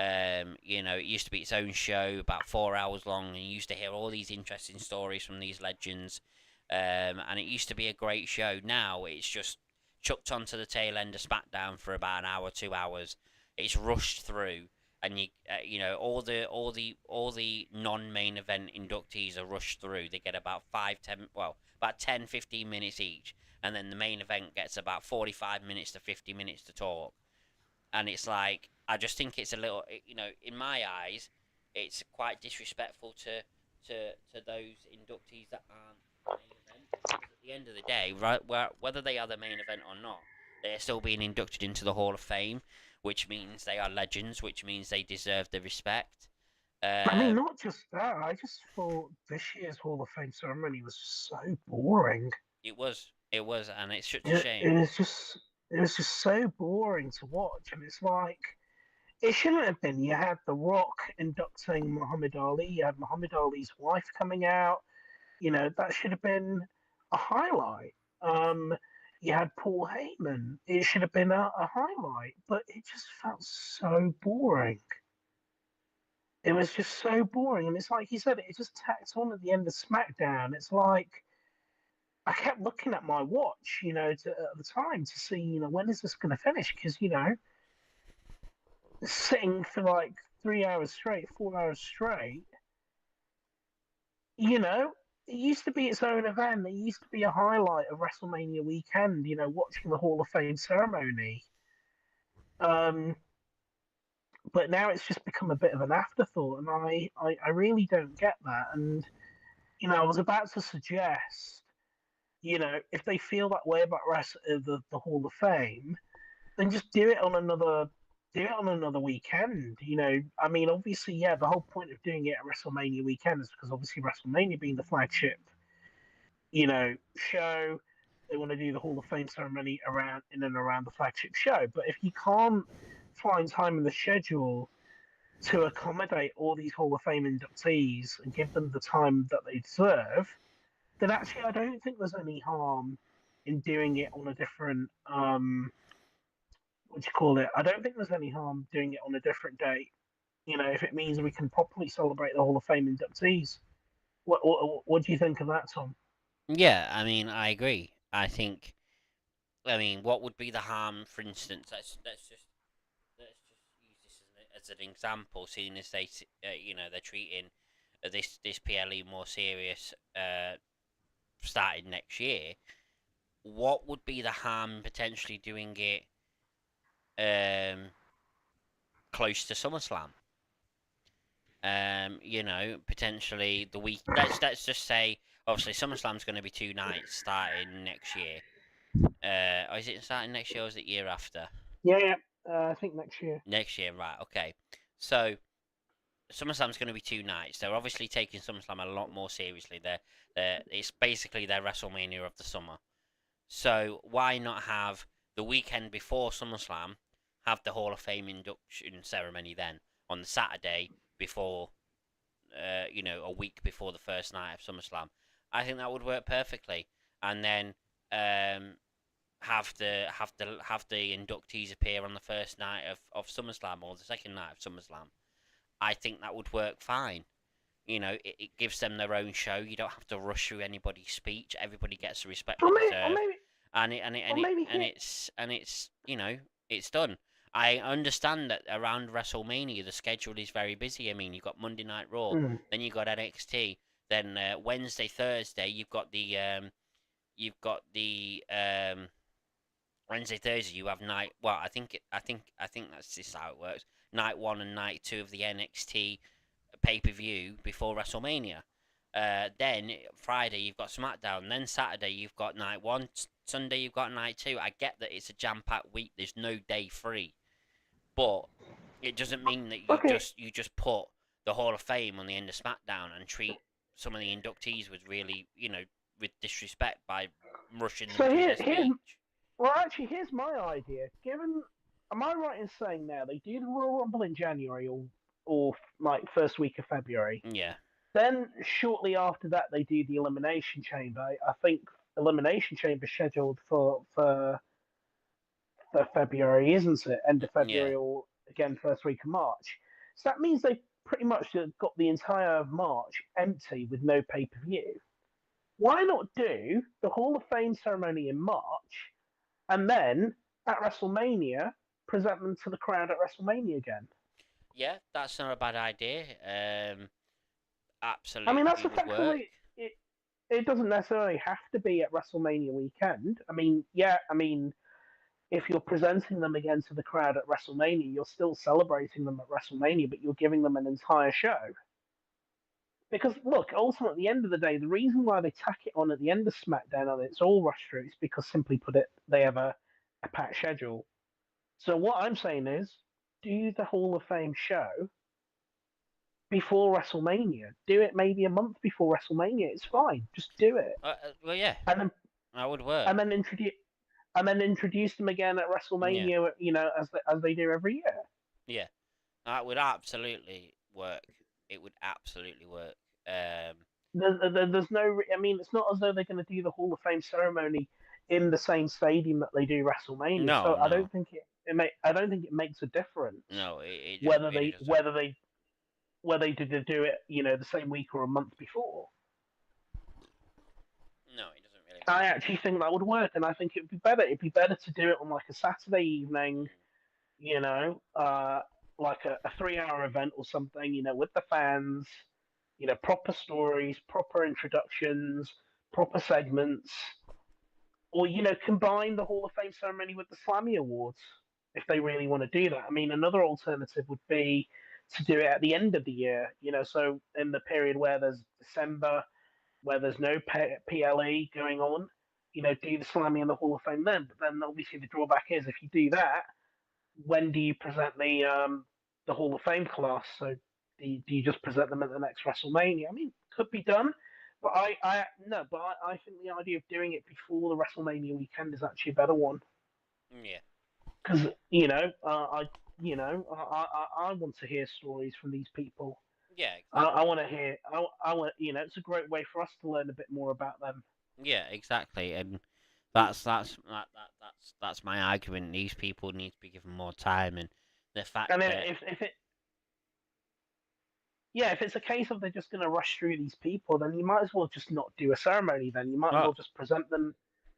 It used to be its own show, about 4 hours long, and you used to hear all these interesting stories from these legends. And it used to be a great show. Now it's just chucked onto the tail end of SmackDown for about an hour, 2 hours. It's rushed through, and all the non-main event inductees are rushed through. They get about 10, 15 minutes each, and then the main event gets about 45 minutes to 50 minutes to talk. And it's like, I just think it's a little, in my eyes, it's quite disrespectful to those inductees that aren't main event, because at the end of the day, right, whether they are the main event or not, they are still being inducted into the Hall of Fame, which means they are legends, which means they deserve the respect. I mean, Uh, not just that. I just thought this year's Hall of Fame ceremony was so boring. it was, and it's such a It, shame. it was just, it was just so boring to watch, and it's like it shouldn't have been. You had The Rock inducting Muhammad Ali. You had Muhammad Ali's wife coming out. That should have been a highlight. Um, you had Paul Heyman. It should have been a highlight, but it just felt so boring. It was just so boring, and it's like you said, it just tacked on at the end of SmackDown. It's like I kept looking at my watch, at the time to see, when is this going to finish? Because sitting for like 3 hours straight, 4 hours straight, you know, it used to be its own event. It used to be a highlight of WrestleMania weekend. Watching the Hall of Fame ceremony. Um, but now it's just become a bit of an afterthought, and I really don't get that. And I was about to suggest, if they feel that way about the Hall of Fame, then just do it on another weekend. I mean, obviously, yeah, the whole point of doing it at WrestleMania weekend is because obviously WrestleMania being the flagship, show, they want to do the Hall of Fame ceremony around in and around the flagship show. But if you can't find time in the schedule to accommodate all these Hall of Fame inductees and give them the time that they deserve, then actually I don't think there's any harm in doing it on a different what do you call it? I don't think there's any harm doing it on a different date. If it means we can properly celebrate the Hall of Fame inductees. What do you think of that, Tom? Yeah, I mean, I agree. I mean, what would be the harm, for instance? Let's just use this as an example, seeing as they're treating this PLE more serious, starting next year. What would be the harm in potentially doing it um, close to SummerSlam? Potentially the week. Let's just say, obviously SummerSlam's going to be 2 nights starting next year. Or is it starting next year, or is it year after? Yeah, yeah. I think next year. Next year, right? Okay. So SummerSlam's going to be 2 nights. They're obviously taking SummerSlam a lot more seriously. It's basically their WrestleMania of the summer. So why not have the weekend before SummerSlam, have the Hall of Fame induction ceremony then on the Saturday before, a week before the first night of SummerSlam? I think that would work perfectly. And then um, have the inductees appear on the first night of SummerSlam or the second night of SummerSlam. I think that would work fine. It gives them their own show. You don't have to rush through anybody's speech. Everybody gets the respect Or they maybe, or deserve, maybe, and it and it or and it maybe and here. it's done. I understand that around WrestleMania the schedule is very busy. I mean, you've got Monday Night Raw, Mm. then you've got NXT, then Wednesday, Thursday you've got the Wednesday, Thursday you have night. Well, I think that's just how it works. Night one and night two of the NXT pay-per-view before WrestleMania. Then Friday you've got SmackDown. Then Saturday you've got night one. Sunday you've got night two. I get that it's a jam-packed week. There's no day free, but it doesn't mean that you Okay, just you just put the Hall of Fame on the end of SmackDown and treat some of the inductees with really, with disrespect by rushing them so through here, their here's speech. well, actually, here's my idea. Am I right in saying now they do the Royal Rumble in January or like first week of February? Yeah, Then shortly after that, they do the Elimination Chamber. I think Elimination Chamber scheduled for February, isn't it? End of yeah, February or again first week of March. So that means they pretty much got the entire March empty with no pay per view. Why not do the Hall of Fame ceremony in March and then at WrestleMania present them to the crowd at WrestleMania again? Yeah, that's not a bad idea. I mean, that's Absolutely would work. effectively it. It doesn't necessarily have to be at WrestleMania weekend. I mean, yeah, I mean, if you're presenting them again to the crowd at WrestleMania, you're still celebrating them at WrestleMania, but you're giving them an entire show. Because look, ultimately, at the end of the day, the reason why they tack it on at the end of SmackDown and it's all rushed through is because, simply put it, they have a packed schedule. So what I'm saying is, do the Hall of Fame show before WrestleMania. Do it maybe a month before WrestleMania. It's fine. Just do it, Well, yeah, and then that would work. and then introduce them again at Yeah, WrestleMania. You know, as they do every year. yeah, that would absolutely work. It would absolutely work. Um, There's no. I mean, it's not as though they're going to do the Hall of Fame ceremony in the same stadium that they do WrestleMania. no, So I no, don't think I don't think it makes a difference no, it whether really they doesn't. did do it, you know, the same week or a month before. No, it doesn't really I matter. actually think that would work, and I think it'd be better. It'd be better to do it on like a Saturday evening, Mm. you know, like a 3 hour event or something, you know, with the fans, you know, proper stories, proper introductions, proper segments, or you know, combine the Hall of Fame ceremony with the Slammy Awards if they really want to do that. I mean, another alternative would be to do it at the end of the year, you know, so in the period where there's December, where there's no PLE going on, you know, do the Slammy and the Hall of Fame then. But then obviously the drawback is if you do that, when do you present the Hall of Fame class? So do you just present them at the next WrestleMania? I mean, could be done, but I no, but I think the idea of doing it before the WrestleMania weekend is actually a better one Yeah, because you know I want to hear stories from these people. yeah, I exactly. want to hear. I want you know it's a great way for us to learn a bit more about them. Yeah, exactly, and that's my argument. These people need to be given more time, and the fact And then that if it yeah, if it's a case of they're just going to rush through these people, then you might as well just not do a ceremony. Then you might as well, well just present them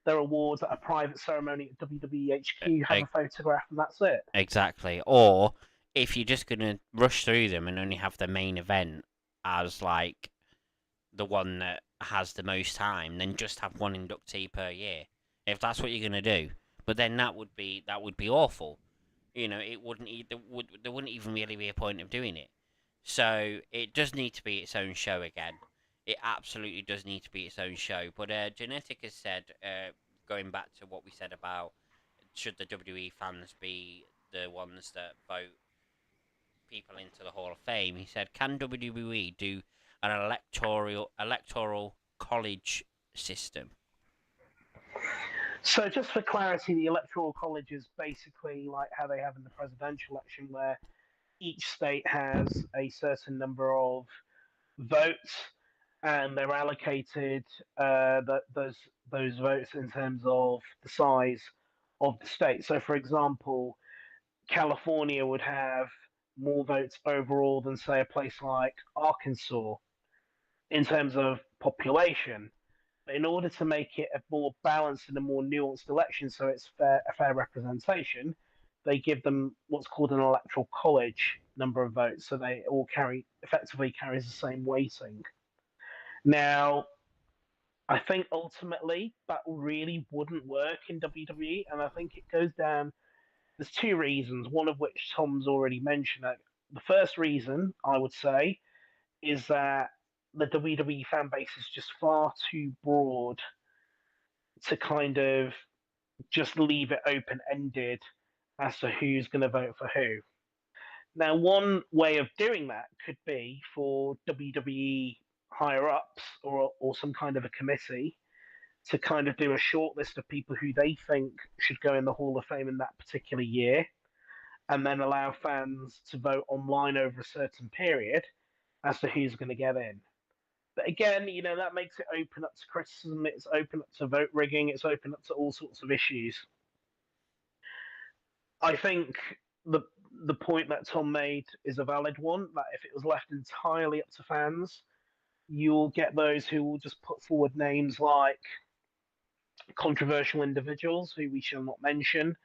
their awards at a private ceremony at WWE HQ, have a photograph, and that's it. exactly. Or if you're just gonna rush through them and only have the main event as like the one that has the most time, then just have one inductee per year. If that's what you're gonna do, but then that would be awful. You know, it wouldn't there wouldn't even really be a point of doing it. So it does need to be its own show again. It absolutely does need to be its own show. But Genetic has said, going back to what we said about should the WWE fans be the ones that vote people into the Hall of Fame, he said, can WWE do an electoral college system? So, just for clarity, the Electoral College is basically like how they have in the presidential election, where each state has a certain number of votes, and they're allocated those votes in terms of the size of the state. So, for example, California would have more votes overall than, say, a place like Arkansas in terms of population. But in order to make it a more balanced and a more nuanced election, so it's a fair representation, they give them what's called an electoral college number of votes, so they all effectively carries the same weighting. Now, I think ultimately that really wouldn't work in WWE, and I think it goes down. There's two reasons, one of which Tom's already mentioned. The first reason I would say is that the WWE fan base is just far too broad to kind of just leave it open ended as to who's going to vote for who. Now, one way of doing that could be for WWE higher ups or some kind of a committee to kind of do a short list of people who they think should go in the Hall of Fame in that particular year, and then allow fans to vote online over a certain period as to who's going to get in. But again, you know, that makes it open up to criticism, it's open up to vote rigging, it's open up to all sorts of issues. I think the the point that Tom made is a valid one. That if it was left entirely up to fans, you'll get those who will just put forward names like controversial individuals who we shall not mention,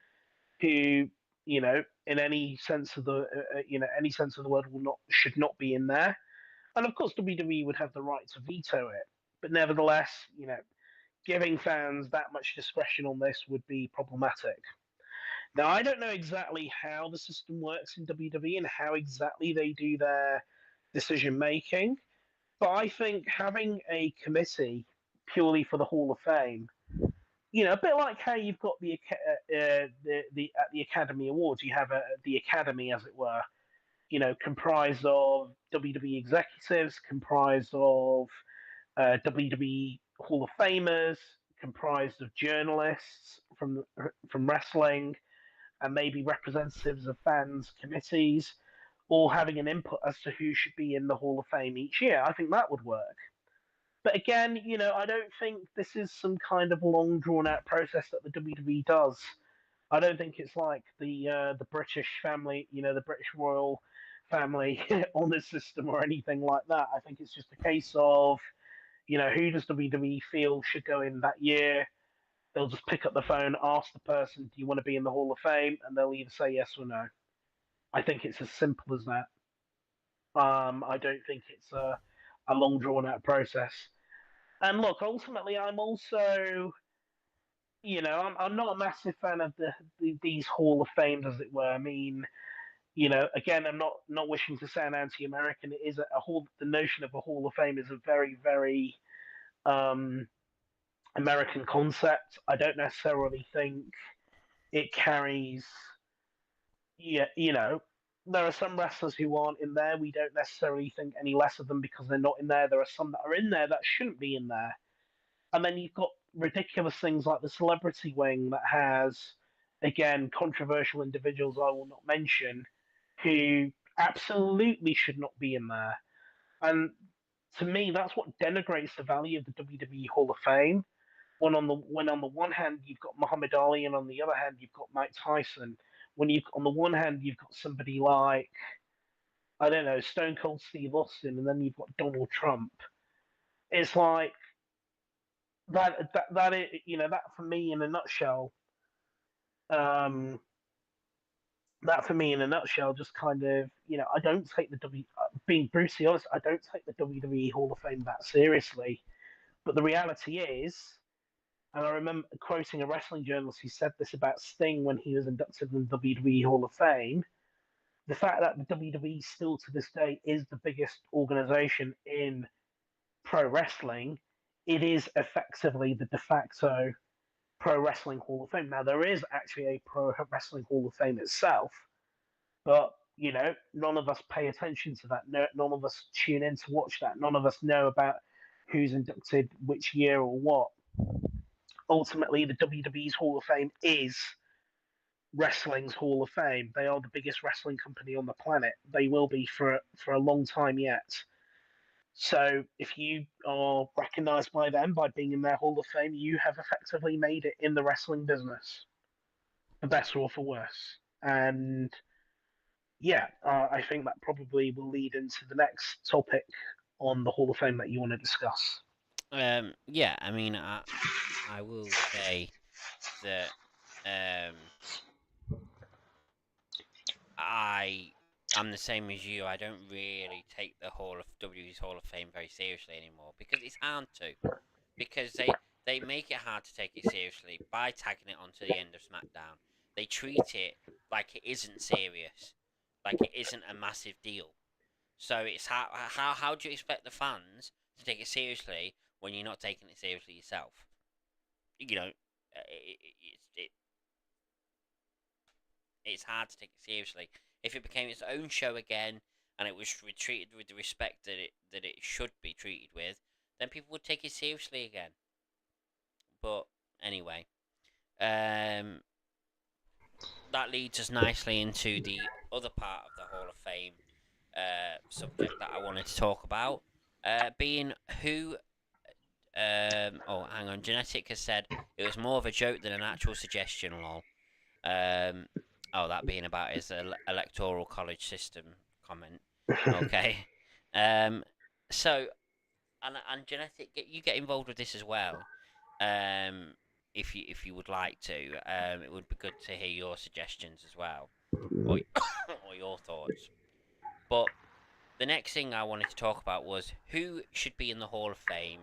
who in any sense of the any sense of the word will not should not be in there. And of course, WWE would have the right to veto it, but nevertheless, giving fans that much discretion on this would be problematic. Now, I don't know exactly how the system works in WWE and how exactly they do their decision making, but I think having a committee purely for the Hall of Fame, a bit like how you've got the at the Academy Awards, you have the Academy, as it were, comprised of WWE executives, comprised of WWE Hall of Famers, comprised of journalists from wrestling, and maybe representatives of fans committees, all having an input as to who should be in the Hall of Fame each year. I think that would work. But again, I don't think this is some kind of long drawn out process that the WWE does. I don't think it's like the British family, the British royal family honour system or anything like that. I think it's just a case of, who does WWE feel should go in that year? They'll just pick up the phone, ask the person, "Do you want to be in the Hall of Fame?" And they'll either say yes or no. I think it's as simple as that. I don't think it's a long drawn out process. And look, ultimately, I'm also, I'm not a massive fan of these Hall of Fames, as it were. I mean, again, I'm not wishing to sound anti-American. It is a hall. The notion of a Hall of Fame is a very, very um, American concept. I don't necessarily think it carries. Yeah, there are some wrestlers who aren't in there. We don't necessarily think any less of them because they're not in there. There are some that are in there that shouldn't be in there. And then you've got ridiculous things like the celebrity wing that has, again, controversial individuals I will not mention, who absolutely should not be in there. And to me, that's what denigrates the value of the WWE Hall of Fame. When on the one hand you've got Muhammad Ali, and on the other hand you've got Mike Tyson. When you on the one hand you've got somebody like, I don't know, Stone Cold Steve Austin, and then you've got Donald Trump. It's like that is, that for me in a nutshell. Um, that for me in a nutshell just kind of, I don't take the being brutally honest, I don't take the WWE Hall of Fame that seriously. But the reality is, and I remember quoting a wrestling journalist who said this about Sting when he was inducted in the WWE Hall of Fame. The fact that the WWE still to this day is the biggest organization in pro wrestling, it is effectively the de facto Pro Wrestling Hall of Fame. Now, there is actually a Pro Wrestling Hall of Fame itself, but none of us pay attention to that. No, none of us tune in to watch that. None of us know about who's inducted which year or what. Ultimately, the WWE's Hall of Fame is wrestling's Hall of Fame. They are the biggest wrestling company on the planet. They will be for a long time yet. So if you are recognized by them by being in their Hall of Fame, you have effectively made it in the wrestling business, for better or for worse. And yeah, I think that probably will lead into the next topic on the Hall of Fame that you want to discuss. Yeah, I mean, I will say that um, I am the same as you. I don't really take the Hall of WWE's Hall of Fame very seriously anymore because it's hard to. Because they make it hard to take it seriously by tagging it onto the end of SmackDown. They treat it like it isn't serious, like it isn't a massive deal. So it's how do you expect the fans to take it seriously when you're not taking it seriously yourself? You know, it's hard to take it seriously. If it became its own show again and it was treated with the respect that it should be treated with, then people would take it seriously again. But anyway, um, that leads us nicely into the other part of the Hall of Fame subject that I wanted to talk about, being who. Oh, hang on. Genetic has said it was more of a joke than an actual suggestion. Lol. Um, Oh, that being about his electoral college system comment. Okay. Um. So, and genetic, you get involved with this as well. Um. If you would like to, it would be good to hear your suggestions as well, or or your thoughts. But the next thing I wanted to talk about was who should be in the Hall of Fame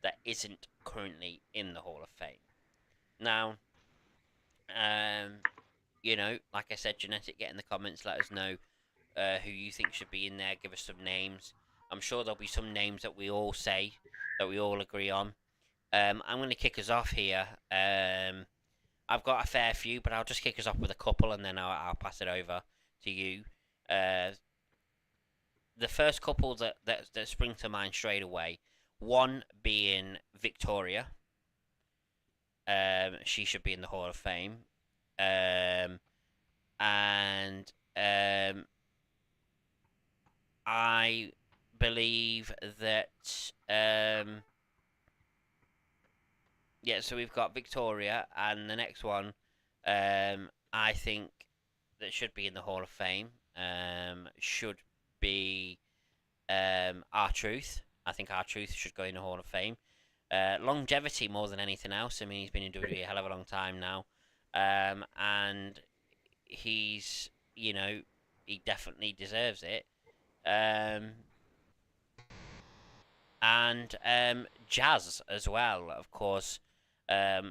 that isn't currently in the Hall of Fame. Now, um, like I said, genetic, get in the comments, let us know who you think should be in there. Give us some names. I'm sure there'll be some names that we all say, that we all agree on. I'm going to kick us off here. I've got a fair few, but I'll just kick us off with a couple, and then I'll pass it over to you. Uh, the first couple that spring to mind straight away. One being Victoria. She should be in the Hall of Fame. Um, and I believe that yeah. So we've got Victoria, and the next one, I think that should be in the Hall of Fame. Should be our truth. I think our truth should go in the Hall of Fame. Longevity more than anything else. I mean, he's been in WWE a hell of a long time now, and he's he definitely deserves it. Um, and Jazz as well, of course.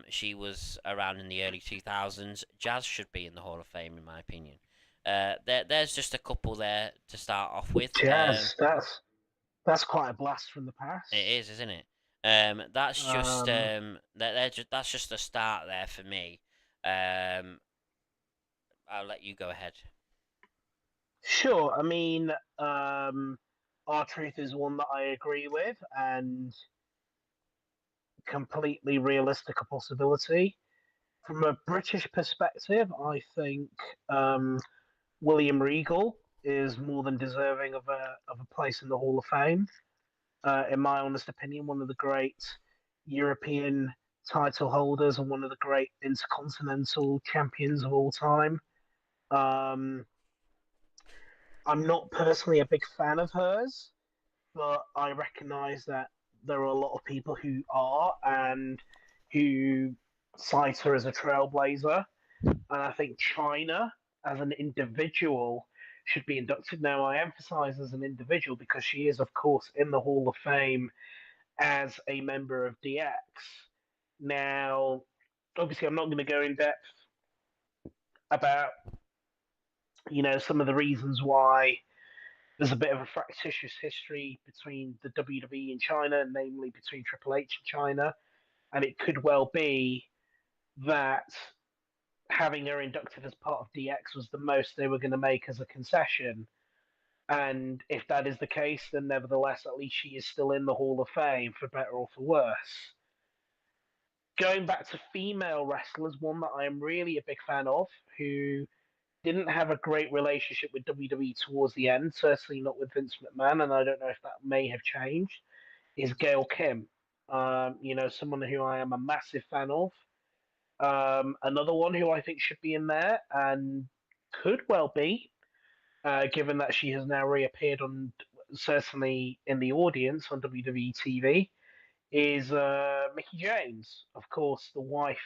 She was around in the early 2000s. Jazz should be in the Hall of Fame, in my opinion. There's just a couple there to start off with. Jazz, that's quite a blast from the It past. is, isn't it? That's just Um, that's just a start there for me. Um, I'll let you go ahead. sure. I mean, our truth is one that I agree with, and completely realistic a possibility. From a British perspective, I think um, William Regal is more than deserving of a place in the Hall of Fame. In my honest opinion, one of the great European title holders and one of the great intercontinental champions of all time. Um, I'm not personally a big fan of hers, but I recognise that there are a lot of people who are and who cite her as a trailblazer. And I think China, as an individual, should be inducted. Now, I emphasize as an individual because she is, of course, in the Hall of Fame as a member of DX. Now, obviously, I'm not going to go in depth about some of the reasons why there's a bit of a fractious history between the WWE and China, namely between Triple H and China, and it could well be that having her inducted as part of DX was the most they were going to make as a concession. And if that is the case, then nevertheless, at least she is still in the Hall of Fame, for better or for worse. Going back to female wrestlers, one that I am really a big fan of, who didn't have a great relationship with WWE towards the end, certainly not with Vince McMahon, and I don't know if that may have changed, is Gail Kim. Someone who I am a massive fan of. Another one who I think should be in there and could well be, given that she has now reappeared on, certainly in the audience on WWE TV, is Mickey James, of course, the wife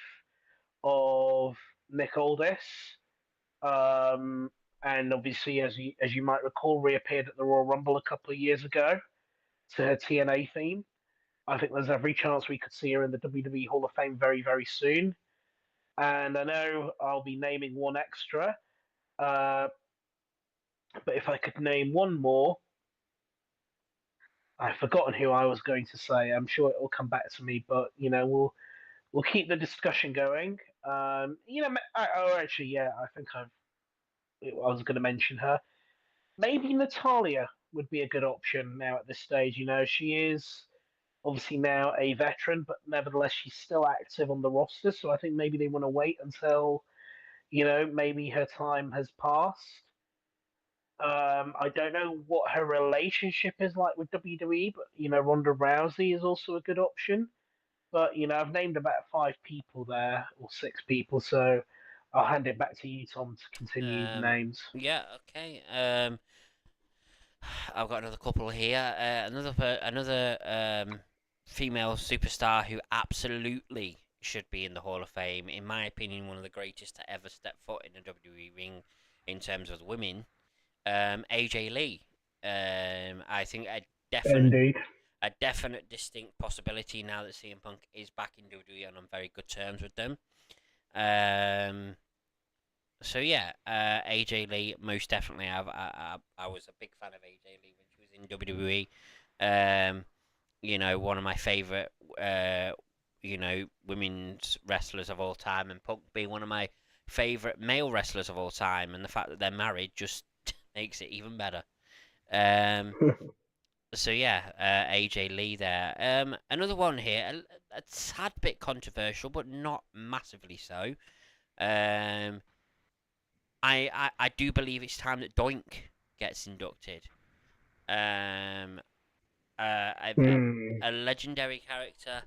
of Nick Aldis, um, and obviously, as you might recall, reappeared at the Royal Rumble a couple of years ago to her TNA theme. I think there's every chance we could see her in the WWE Hall of Fame very, very soon. And I know I'll be naming one extra, uh, but if I could name one more, I've forgotten who I was going to say. I'm sure it will come back to me, but we'll keep the discussion going. Actually, yeah, I think I was going to mention her. Maybe Natalia would be a good option now at this stage. She is obviously now a veteran, but nevertheless, she's still active on the roster. So I think maybe they want to wait until maybe her time has passed. I don't know what her relationship is like with WWE, but Ronda Rousey is also a good option. But I've named about five people there or six people, so I'll hand it back to you, Tom, to continue the Um, names. yeah, okay. I've got another couple here. Another female superstar who absolutely should be in the Hall of Fame. In my opinion, one of the greatest to ever step foot in a WWE ring in terms of the women. AJ Lee. I think Indeed. a definite distinct possibility now that CM Punk is back in WWE and on very good terms with them. Um, so yeah, AJ Lee most definitely. I was a big fan of AJ Lee when she was in WWE. You know, one of my favorite women's wrestlers of all time, and Punk being one of my favorite male wrestlers of all time, and the fact that they're married just makes it even better. Um, so yeah, AJ Lee there. Another one here, a tad bit controversial, but not massively so. Um, I do believe it's time that Doink gets inducted. Um, uh, a, a, Hmm. a legendary character.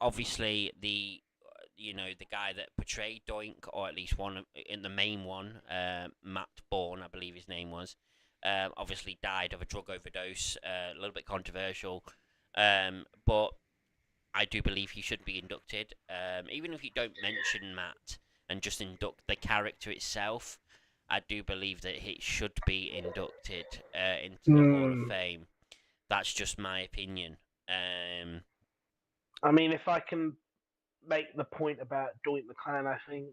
Obviously the guy that portrayed Doink, or at least one in the main one, Matt Bourne, I believe his name was. Obviously died of a drug overdose. A little bit controversial, but I do believe he should be inducted. Even if you don't mention Matt and just induct the character itself, I do believe that he should be inducted into the Hall of Hmm. Fame. That's just my opinion. Um, I mean, if I can make the point about Doink the Clan, I think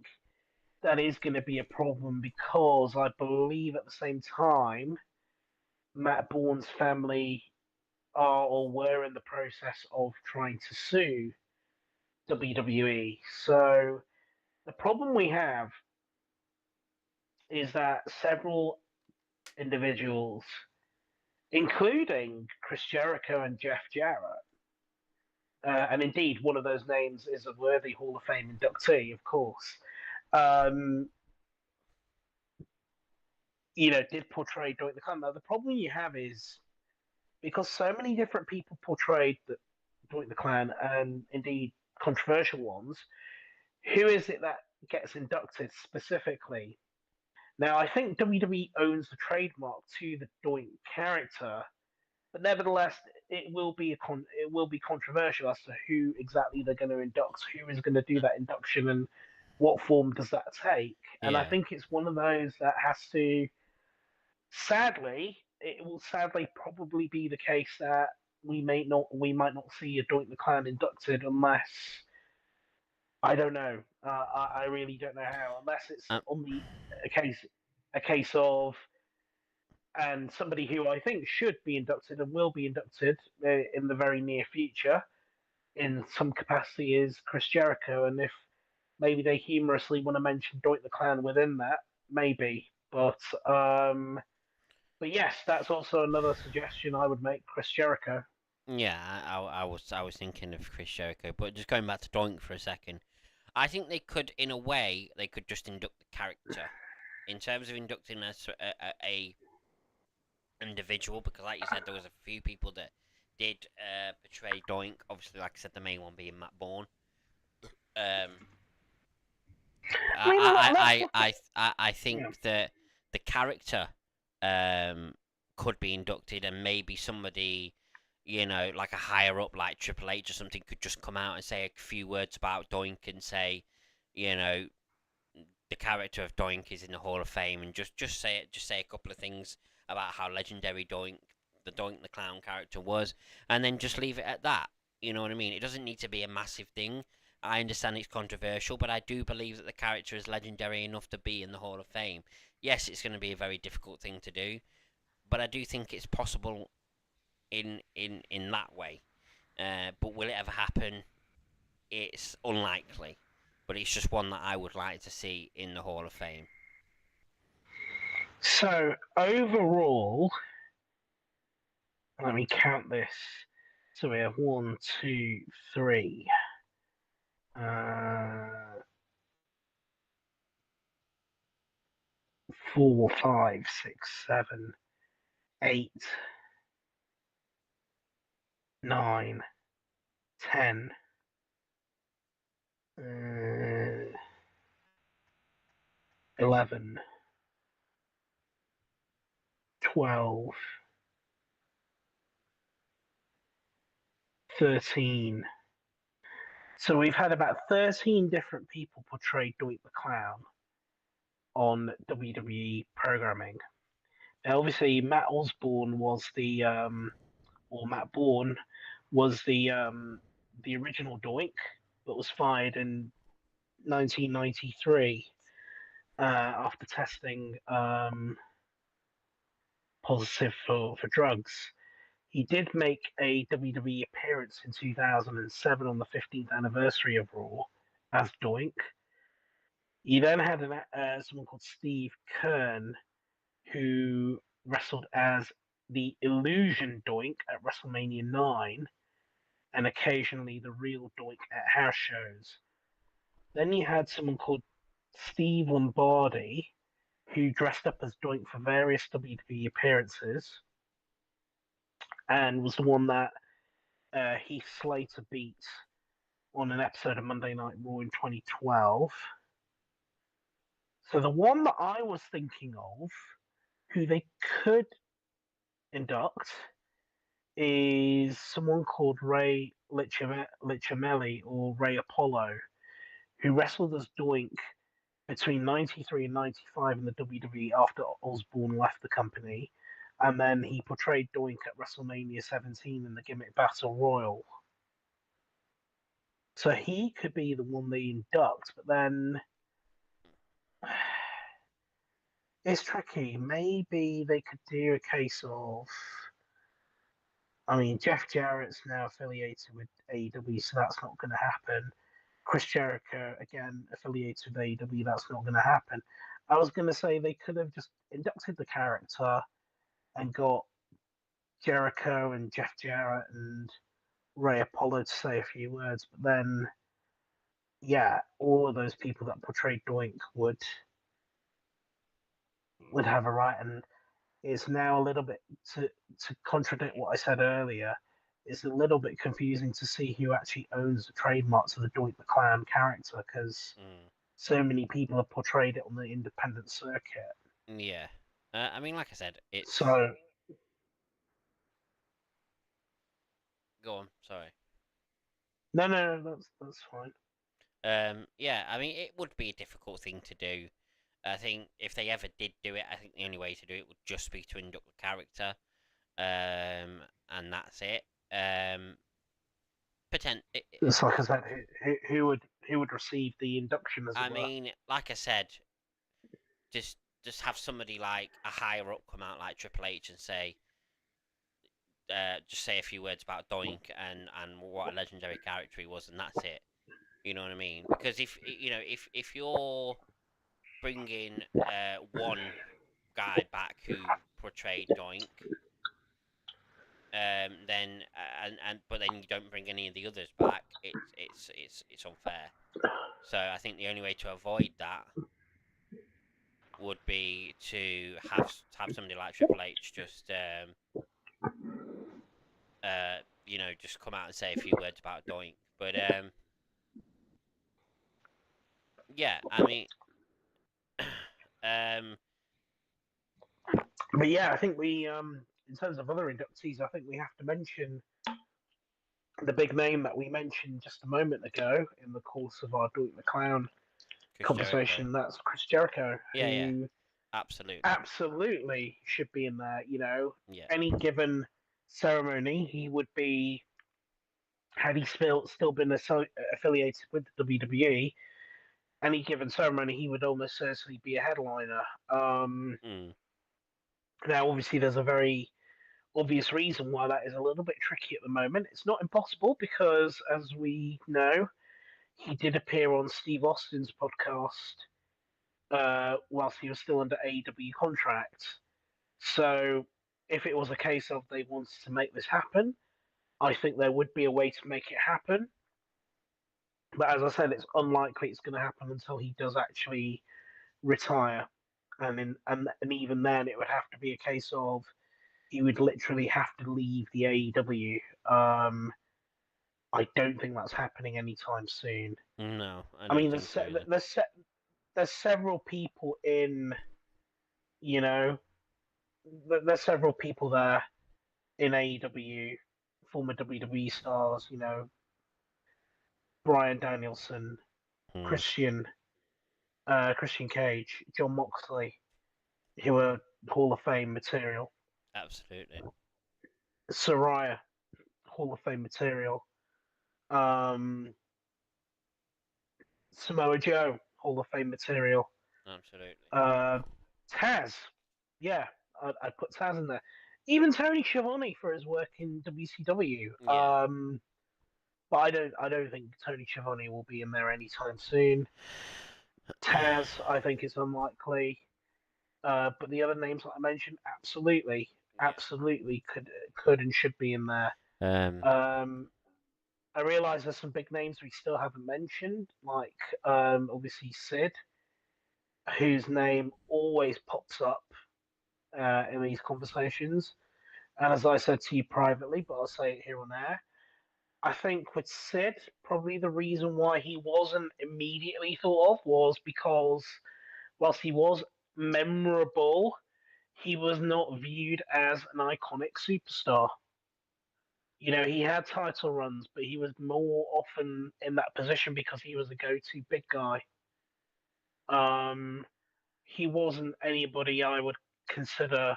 that is going to be a problem because I believe at the same time Matt Bourne's family are or were in the process of trying to sue WWE. So the problem we have is that several individuals, including Chris Jericho and Jeff Jarrett, and indeed one of those names is a worthy Hall of Fame inductee, of course, um, did portray Doink the Clown. Now, the problem you have is because so many different people portrayed Doink the Clan, and indeed controversial ones, who is it that gets inducted specifically? Now, I think WWE owns the trademark to the Doink character, but nevertheless, it will be controversial as to who exactly they're going to induct, who is going to do that induction, and what form does that take. And I yeah, think it's one of those that has to, sadly, it will sadly probably be the case that we might not see a Doink the Clown inducted unless I don't know. I really don't know how, unless it's um, on the a case a case of and somebody who I think should be inducted and will be inducted in the very near future in some capacity is Chris Jericho. And if maybe they humorously want to mention Doink the Clown within that, maybe. But yes, that's also another suggestion I would make. Chris Jericho. yeah. I was thinking of Chris Jericho, but just going back to Doink for a second, I think they could, in a way, they could just induct the character in terms of inducting a individual, because like you said, there was a few people that did portray Doink. Obviously, like I said, the main one being Matt Bourne. Um, I mean, let's look at I yeah. think that the character um could be inducted, and maybe somebody, like a higher up, like Triple H or something, could just come out and say a few words about Doink and say, you know, the character of Doink is in the Hall of Fame, and just say a couple of things about how legendary Doink the Clown character was, and then just leave it at that. You know what I mean? It doesn't need to be a massive thing. I understand it's controversial, but I do believe that the character is legendary enough to be in the Hall of Fame. Yes, it's going to be a very difficult thing to do, but I do think it's possible in that way. But will it ever happen? It's unlikely, but it's just one that I would like to see in the Hall of Fame. So overall, let me count this. So we have one, two, three, uh, four, five, six, seven, eight, nine, 10, 11, 12, 13. So we've had about 13 different people portray Doink the Clown on WWE programming. Now, obviously, Matt Osborne was or Matt Bourne was the original Doink, but was fired in 1993 after testing positive for drugs. He did make a WWE appearance in 2007 on the 15th anniversary of Raw as Doink. You then had someone called Steve Kern who wrestled as the Illusion Doink at WrestleMania 9 and occasionally the real Doink at house shows. Then you had someone called Steve Lombardi who dressed up as Doink for various WWE appearances and was the one that Heath Slater beat on an episode of Monday Night Raw in 2012. So the one that I was thinking of, who they could induct, is someone called Ray Licciamelli or Ray Apollo, who wrestled as Doink between 93 and 95 in the WWE after Osborne left the company. And then he portrayed Doink at WrestleMania 17 in the Gimmick Battle Royal. So he could be the one they induct, but then it's tricky. Maybe they could do a case of. I mean, Jeff Jarrett's now affiliated with AEW, so that's not going to happen. Chris Jericho, again, affiliated with AEW, that's not going to happen. I was going to say they could have just inducted the character and got Jericho and Jeff Jarrett and Ray Apollo to say a few words, but then, yeah, all of those people that portrayed Doink would have a right, and it's now a little bit to contradict what I said earlier. It's a little bit confusing to see who actually owns the trademarks of the Doink the Clown character because Mm. so many people have portrayed it on the independent circuit. Yeah. I mean, like I said, it's. So Go on, sorry. no, that's fine. Yeah, I mean, it would be a difficult thing to do. I think if they ever did do it, I think the only way to do it would just be to induct the character, and that's it. Potent. It's like I said, who would receive the induction, as it I were. mean, like I said, just have somebody like a higher up come out like Triple H and say, just say a few words about Doink and what a legendary character he was, and that's it. You know what I mean? Because if you're bringing one guy back who portrayed Doink, then but then you don't bring any of the others back, it's unfair. So I think the only way to avoid that would be to have somebody like Triple H just just come out and say a few words about Doink. But yeah, I mean, um, But yeah, I think in terms of other inductees, I think we have to mention the big name that we mentioned just a moment ago in the course of our Doink the Clown Chris Jericho. conversation. That's Chris Jericho, Yeah, who absolutely. absolutely should be in there. Yeah. Any given ceremony, he would be, had he still been affiliated with the WWE, any given ceremony, he would almost certainly be a headliner. Mm. Now, obviously, there's a very obvious reason why that is a little bit tricky at the moment. It's not impossible because, as we know, he did appear on Steve Austin's podcast whilst he was still under AEW contract. So, if it was a case of they wanted to make this happen, I think there would be a way to make it happen. But as I said, it's unlikely it's going to happen until he does actually retire, and even then, it would have to be a case of he would literally have to leave the AEW. I don't think that's happening anytime soon. No, I I don't mean, think so either. there's several people in, you know, there's several people there in AEW, former WWE stars, Brian Danielson, Mm, Christian, Christian Cage, John Moxley, who are Hall of Fame material. absolutely. Soraya, Hall of Fame material. Um, Samoa Joe, Hall of Fame material. Absolutely. Uh, Taz, yeah, I'd put Taz in there. Even Tony Schiavone for his work in WCW. Yeah. But I don't think Tony Schiavone will be in there anytime soon. Taz, I think it's unlikely. But the other names that I mentioned, absolutely, Yeah. absolutely could and should be in there. Um. Um, I realise there's some big names we still haven't mentioned, like obviously Sid, whose name always pops up in these conversations. And as I said to you privately, but I'll say it here on air, I think with Sid, probably the reason why he wasn't immediately thought of was because whilst he was memorable, he was not viewed as an iconic superstar. He had title runs, but he was more often in that position because he was a go-to big guy. Um, he wasn't anybody I would consider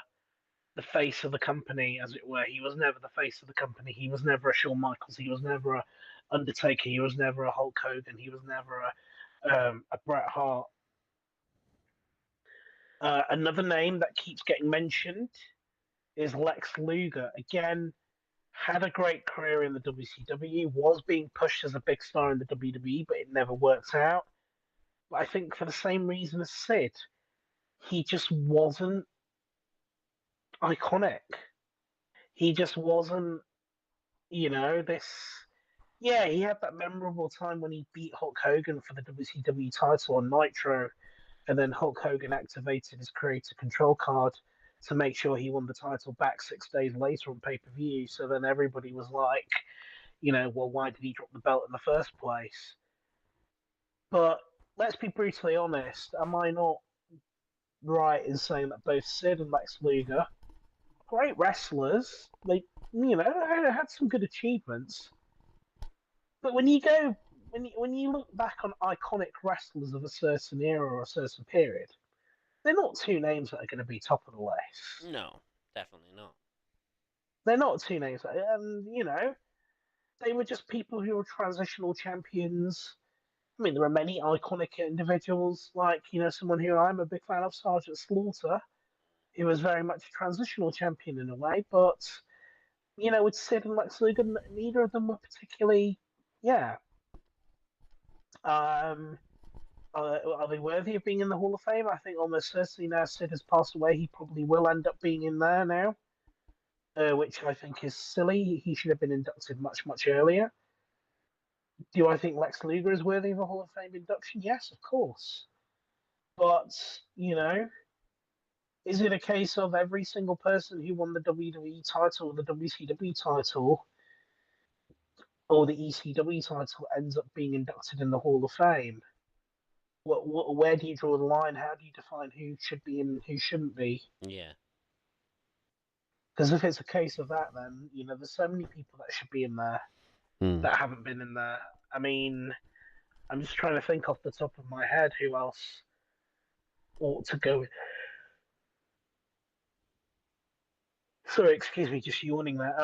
the face of the company, as it were. He was never the face of the company. He was never a Shawn Michaels. He was never a Undertaker. He was never a Hulk Hogan. He was never a Bret Hart. Another name that keeps getting mentioned is Lex Luger. Again, had a great career in the WCW, was being pushed as a big star in the WWE, but it never worked out. But I think for the same reason as Sid, he just wasn't iconic. He just wasn't, this. Yeah, he had that memorable time when he beat Hulk Hogan for the WCW title on Nitro, and then Hulk Hogan activated his creator control card to make sure he won the title back 6 days later on pay per view. So then everybody was like, well, why did he drop the belt in the first place? But let's be brutally honest. Am I not right in saying that both Sid and Lex Luger, great wrestlers, had some good achievements. But when you look back on iconic wrestlers of a certain era or a certain period, they're not two names that are going to be top of the list. No, definitely not. They're not two names, and they were just people who were transitional champions. I mean, there are many iconic individuals, like someone who I'm a big fan of, Sergeant Slaughter, who was very much a transitional champion in a way. But with Sid and Lex Luger, neither of them were particularly, yeah. Um, are they worthy of being in the Hall of Fame? I think almost certainly now Sid has passed away, he probably will end up being in there now, which I think is silly. He should have been inducted much, much earlier. Do I think Lex Luger is worthy of a Hall of Fame induction? Yes, of course. But, is it a case of every single person who won the WWE title or the WCW title or the ECW title ends up being inducted in the Hall of Fame? Where do you draw the line? How do you define who should be and who shouldn't be? Yeah. Because if it's a case of that, then there's so many people that should be in there Mm. that haven't been in there. I mean, I'm just trying to think off the top of my head who else ought to go. Sorry, excuse me, just yawning there.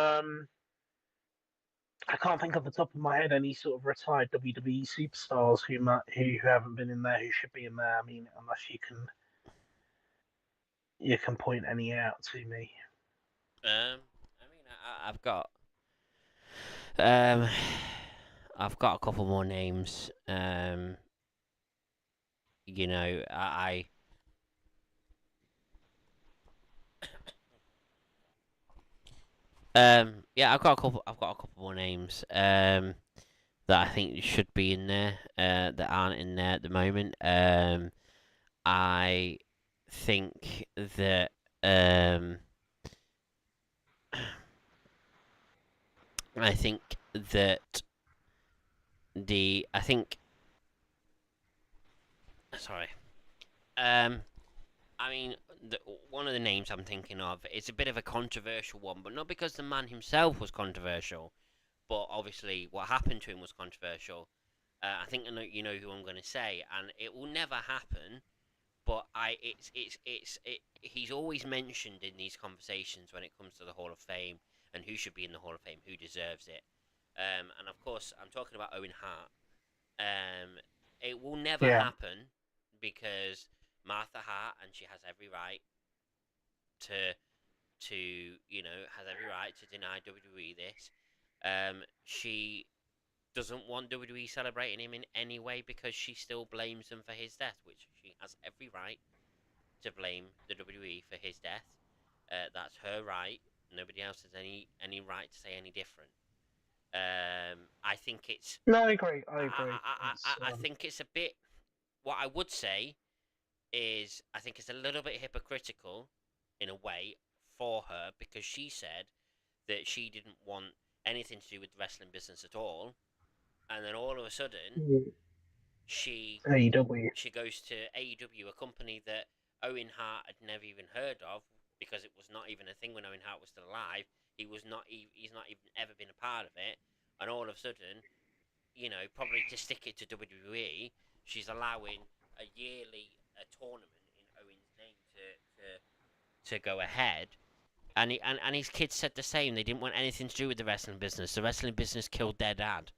I can't think off the top of my head any sort of retired WWE superstars who haven't been in there who should be in there. I mean, unless you can point any out to me. I mean, I've got um, I've got a couple more names. I yeah, I've got a couple more names. That I think should be in there. That aren't in there at the moment. I think that um, I think that I think Sorry. Um, I mean, one of the names I'm thinking of is a bit of a controversial one, but not because the man himself was controversial, but obviously what happened to him was controversial. I think you know who I'm going to say, and it will never happen. But he's always mentioned in these conversations when it comes to the Hall of Fame and who should be in the Hall of Fame, who deserves it. And of course, I'm talking about Owen Hart. Um, it will never Yeah. happen because Martha Hart, and she has every right to has every right to deny WWE this. She doesn't want WWE celebrating him in any way because she still blames them for his death, which she has every right to blame the WWE for his death. That's her right. Nobody else has any right to say any different. I think it's No, I agree. I agree. It's I think it's a bit. What I would say is I think it's a little bit hypocritical in a way for her because she said that she didn't want anything to do with the wrestling business at all, and then all of a sudden she AEW. she goes to AEW, a company that Owen Hart had never even heard of because it was not even a thing when Owen Hart was still alive. He's not even ever been a part of it, and all of a sudden, probably to stick it to WWE, she's allowing a yearly tournament in Owen's name to go ahead. And his kids said the same. They didn't want anything to do with the wrestling business. The wrestling business killed their dad.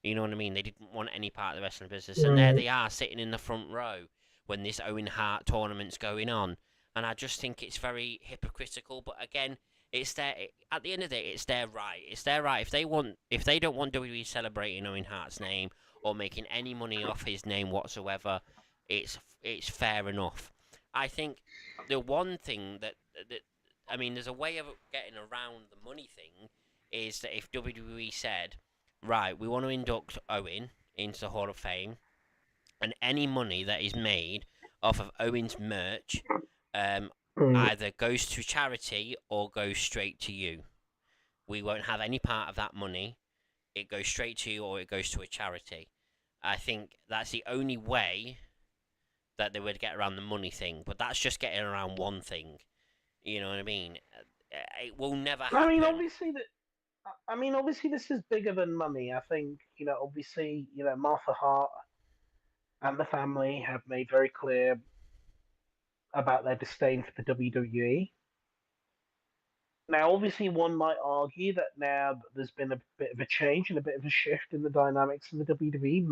You know what I mean? They didn't want any part of the wrestling business. And there Mm. they are sitting in the front row when this Owen Hart tournament's going on. And I just think it's very hypocritical. But again, at the end of the day, it's their right. It's their right. If they don't want WWE celebrating Owen Hart's name or making any money off his name whatsoever, it's fair enough. I think the one thing that I mean, there's a way of getting around the money thing is that if WWE said, right, we want to induct Owen into the Hall of Fame, and any money that is made off of Owen's merch um, Mm. either goes to charity or goes straight to you. We won't have any part of that money. It goes straight to you or it goes to a charity. I think that's the only way that they would get around the money thing, but that's just getting around one thing. You know what I mean? It will never I mean, happen. obviously that. I mean, obviously this is bigger than money. I think obviously Martha Hart and the family have made very clear about their disdain for the WWE. Now, obviously, one might argue that now that there's been a bit of a change and a bit of a shift in the dynamics in the WWE,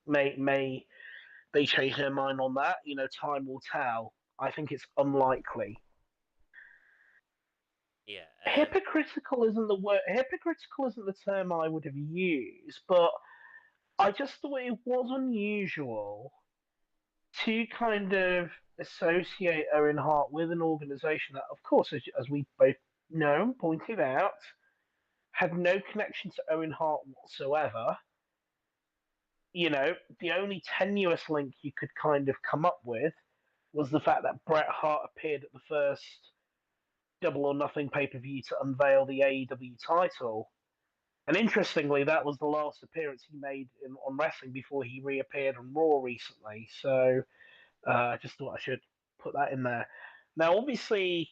may they change their mind on that. Time will tell. I think it's unlikely. Yeah. Hypocritical isn't the word. Hypocritical isn't the term I would have used, but I just thought it was unusual to kind of associate Owen Hart with an organisation that, of course, as we both know and pointed out, had no connection to Owen Hart whatsoever. The only tenuous link you could kind of come up with was the fact that Bret Hart appeared at the first Double or Nothing pay per view to unveil the AEW title. And interestingly, that was the last appearance he made on wrestling before he reappeared on Raw recently. So I just thought I should put that in there. Now, obviously,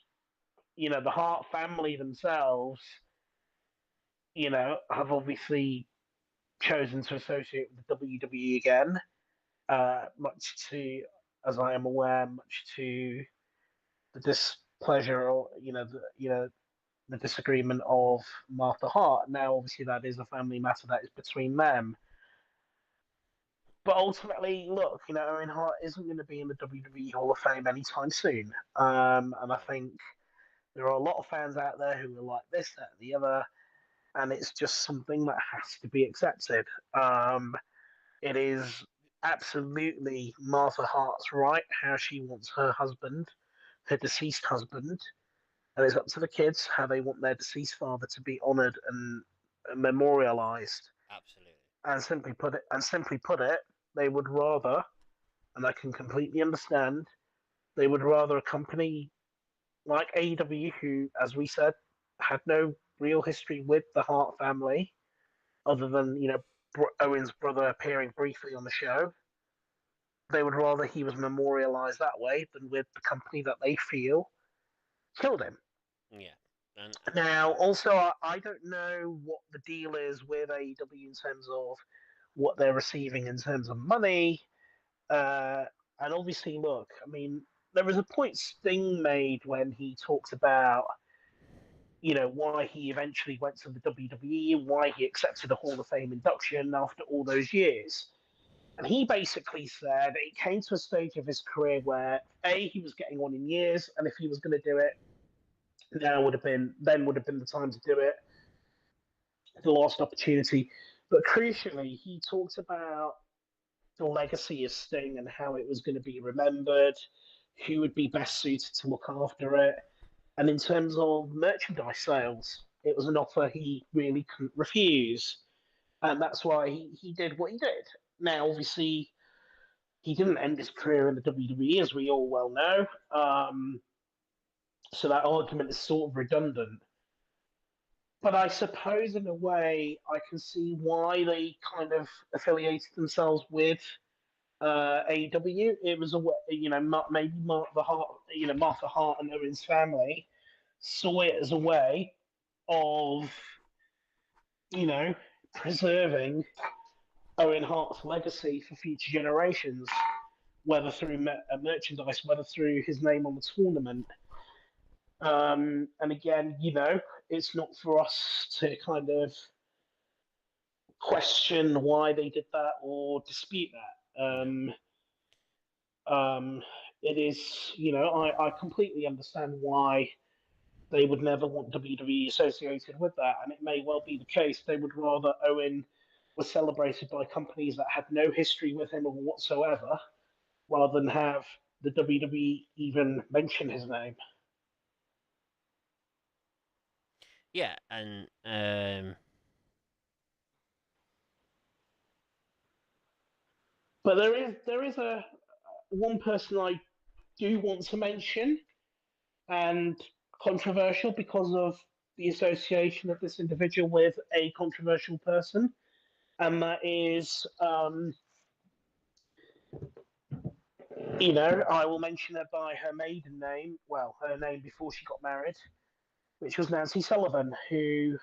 the Hart family themselves, have obviously chosen to associate with the WWE again, much to, as I am aware, much to the displeasure or the disagreement of Martha Hart. Now, obviously, that is a family matter that is between them. But ultimately, look, Owen Hart isn't going to be in the WWE Hall of Fame anytime soon. And I No. think there are a lot of fans out there who are like this, that, and the other, and it's just something that has to be accepted. It is absolutely Martha Hart's right how she wants her husband, her deceased husband, and it's up to the kids how they want their deceased father to be honoured and memorialised. Absolutely. And simply put it, they would rather, and I can completely understand, they would rather a company like AEW, who, as we said, had no real history with the Hart family, other than Owen's brother appearing briefly on the show. They would rather he was memorialized that way than with the company that they feel killed him. Yeah, and Now, also, I don't know what the deal is with AEW in terms of what they're receiving in terms of money. Uh, and obviously, look, I mean, there was a point Sting made when he talked about, why he eventually went to the WWE and why he accepted a Hall of Fame induction after all those years. And he basically said it came to a stage of his career where A, he was getting on in years, and if he was going to do it, then would have been the time to do it, the last opportunity. But crucially, he talked about the legacy of Sting and how it was going to be remembered, who would be best suited to look after it. And in terms of merchandise sales, it was an offer he really couldn't refuse. And that's why he did what he did. Now, obviously, he didn't end his career in the WWE, as we all well know. So that argument is sort of redundant. But I suppose, in a way, I can see why they kind of affiliated themselves with AEW. It was a maybe Martha Hart and Owen's family saw it as a way of you know preserving Owen Hart's legacy for future generations, whether through merchandise, whether through his name on the tournament. And again, it's not for us to kind of question why they did that or dispute that. yeah, Um, it is, I completely understand why they would never want WWE associated with that, and it may well be the case they would rather Owen was celebrated by companies that had no history with him whatsoever, rather than have the WWE even mention his name. yeah, and But there is a one person I do want to mention, and controversial because of the association of this individual with a controversial person, and that is, I will mention her by her maiden name, well, her name before she got married, which was Nancy Sullivan, who,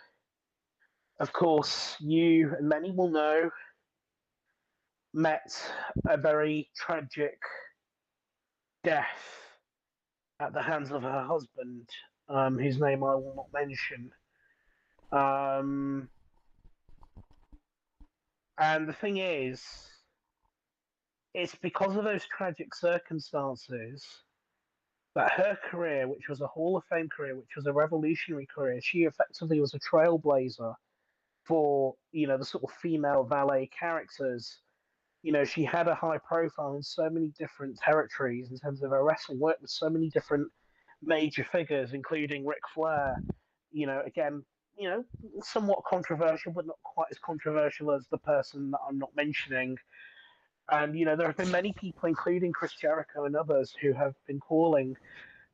of course, you and many will know, met a very tragic death at the hands of her husband, whose name I will not mention. Um, and the thing is, it's because of those tragic circumstances that her career, which was a Hall of Fame career, which was a revolutionary career, she effectively was a trailblazer for the sort of female valet characters. She had a high profile in so many different territories in terms of her wrestling, worked with so many different major figures, including Ric Flair. Again, you know, somewhat controversial, but not quite as controversial as the person that I'm not mentioning. And there have been many people, including Chris Jericho and others, who have been calling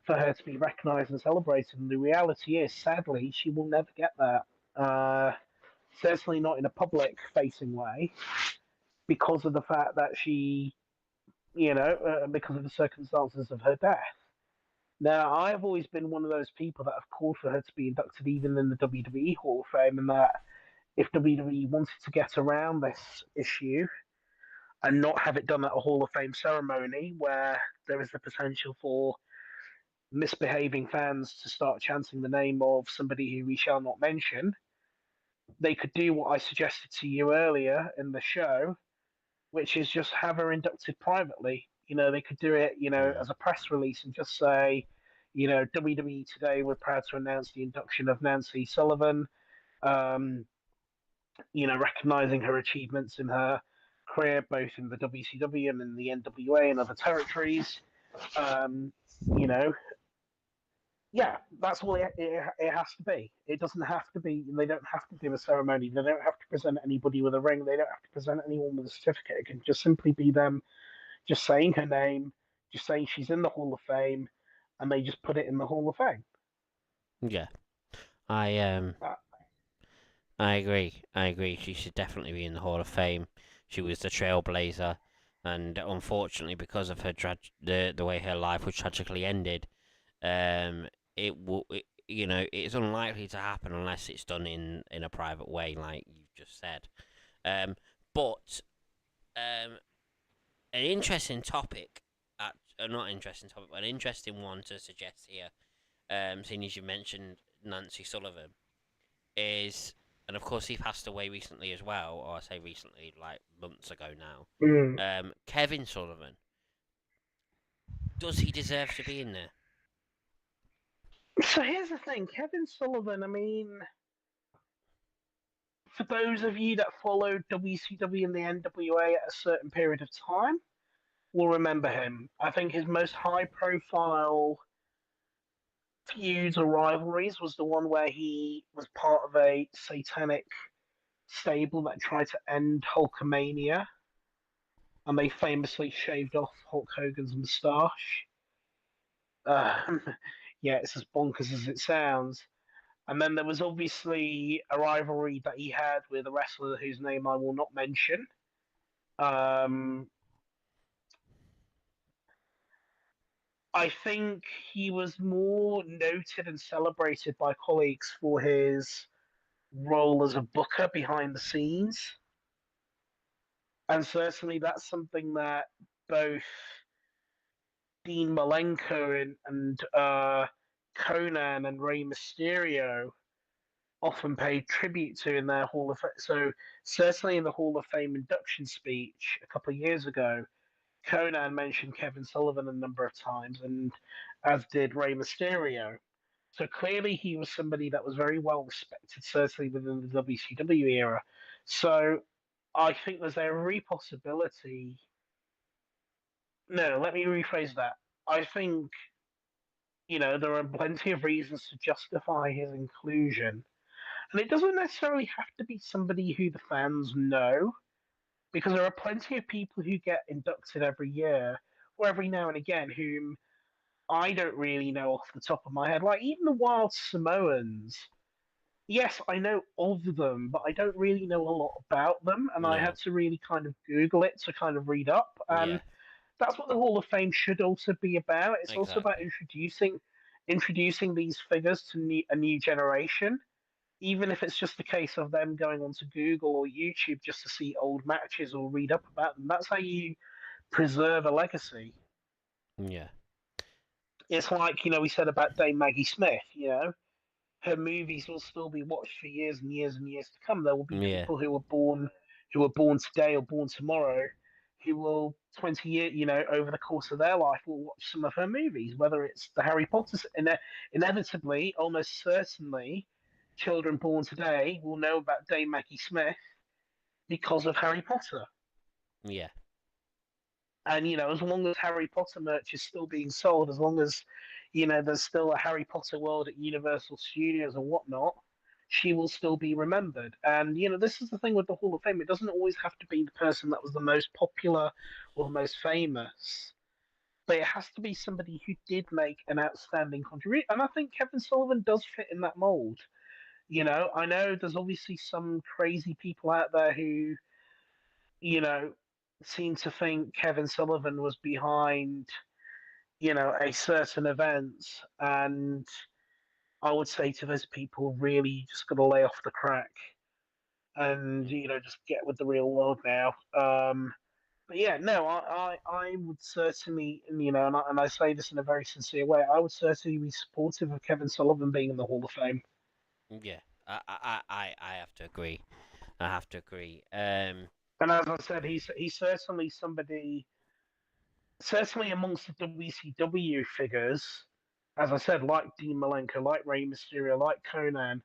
for her to be recognised and celebrated. And the reality is, sadly, she will never get that. Certainly not in a public-facing way, because of the fact that because of the circumstances of her death. Now, I have always been one of those people that have called for her to be inducted even in the WWE Hall of Fame, and that if WWE wanted to get around this issue and not have it done at a Hall of Fame ceremony where there is the potential for misbehaving fans to start chanting the name of somebody who we shall not mention, they could do what I suggested to you earlier in the show, which is just have her inducted privately. They could do it, mm, as a press release and just say, WWE today, we're proud to announce the induction of Nancy Sullivan, um, recognizing her achievements in her career, both in the WCW and in the NWA and other territories. Um, you know, yeah, that's all it has to be. It doesn't have to be, they don't have to do a ceremony. They don't have to present anybody with a ring. They don't have to present anyone with a certificate. It can just simply be them just saying her name, just saying she's in the Hall of Fame, and they just put it in the Hall of Fame. yeah, I Uh, I agree. I agree. She should definitely be in the Hall of Fame. She was the trailblazer. and unfortunately, because of the way her life was tragically ended, um, it's unlikely to happen unless it's done in a private way, like you've just said. Um, but an interesting topic, not interesting topic, but an interesting one to suggest here, seeing as you mentioned Nancy Sullivan, is, and of course he passed away recently as well, or I say recently, like months ago now. Mm. Kevin Sullivan, does he deserve to be in there? So here's the thing, Kevin Sullivan. I mean, for those of you that followed WCW and the NWA at a certain period of time, will remember him. I think his most high-profile feuds or rivalries was the one where he was part of a satanic stable that tried to end Hulkamania, and they famously shaved off Hulk Hogan's moustache. Uh, yeah, it's as bonkers as it sounds. And then there was obviously a rivalry that he had with a wrestler whose name I will not mention. Um, I think he was more noted and celebrated by colleagues for his role as a booker behind the scenes. And certainly that's something that both Dean Malenko and Conan and Rey Mysterio often paid tribute to in their Hall of Fame. So certainly in the Hall of Fame induction speech a couple of years ago, Conan mentioned Kevin Sullivan a number of times, and as did Rey Mysterio. So clearly he was somebody that was very well respected, certainly within the WCW era. So I think there's every possibility. No, let me rephrase that. I think, there are plenty of reasons to justify his inclusion. And it doesn't necessarily have to be somebody who the fans know, because there are plenty of people who get inducted every year or every now and again whom I don't really know off the top of my head. Like even the Wild Samoans. Yes, I know of them, but I don't really know a lot about them, and I had No. to really kind of Google it to kind of read up. Yeah. And that's what the Hall of Fame should also be about. It's also about Exactly. introducing these figures to a new generation, even if it's just a case of them going onto Google or YouTube just to see old matches or read up about them. That's how you preserve a legacy. Yeah. It's like, we said about Dame Maggie Smith, her movies will still be watched for years and years and years to come. There will be Yeah. people who are born today or born tomorrow who will 20 years, over the course of their life will watch some of her movies, whether it's the Harry Potter inevitably, almost certainly children born today will know about Dame Maggie Smith because of Harry Potter. Yeah. And as long as Harry Potter merch is still being sold, as long as there's still a Harry Potter world at Universal Studios and whatnot, she will still be remembered. And this is the thing with the Hall of Fame; it doesn't always have to be the person that was the most popular or the most famous, but it has to be somebody who did make an outstanding contribution. And I think Kevin Sullivan does fit in that mold. I know there's obviously some crazy people out there who you know, seem to think Kevin Sullivan was behind, a certain event. And I would say to those people, really just got to lay off the crack and, just get with the real world now. But yeah, no, I would certainly, and I say this in a very sincere way, I would certainly be supportive of Kevin Sullivan being in the Hall of Fame. Yeah. I have to agree. I have to agree. And as I said, he's certainly somebody certainly amongst the WCW figures, as I said, like Dean Malenko, like Rey Mysterio, like Conan,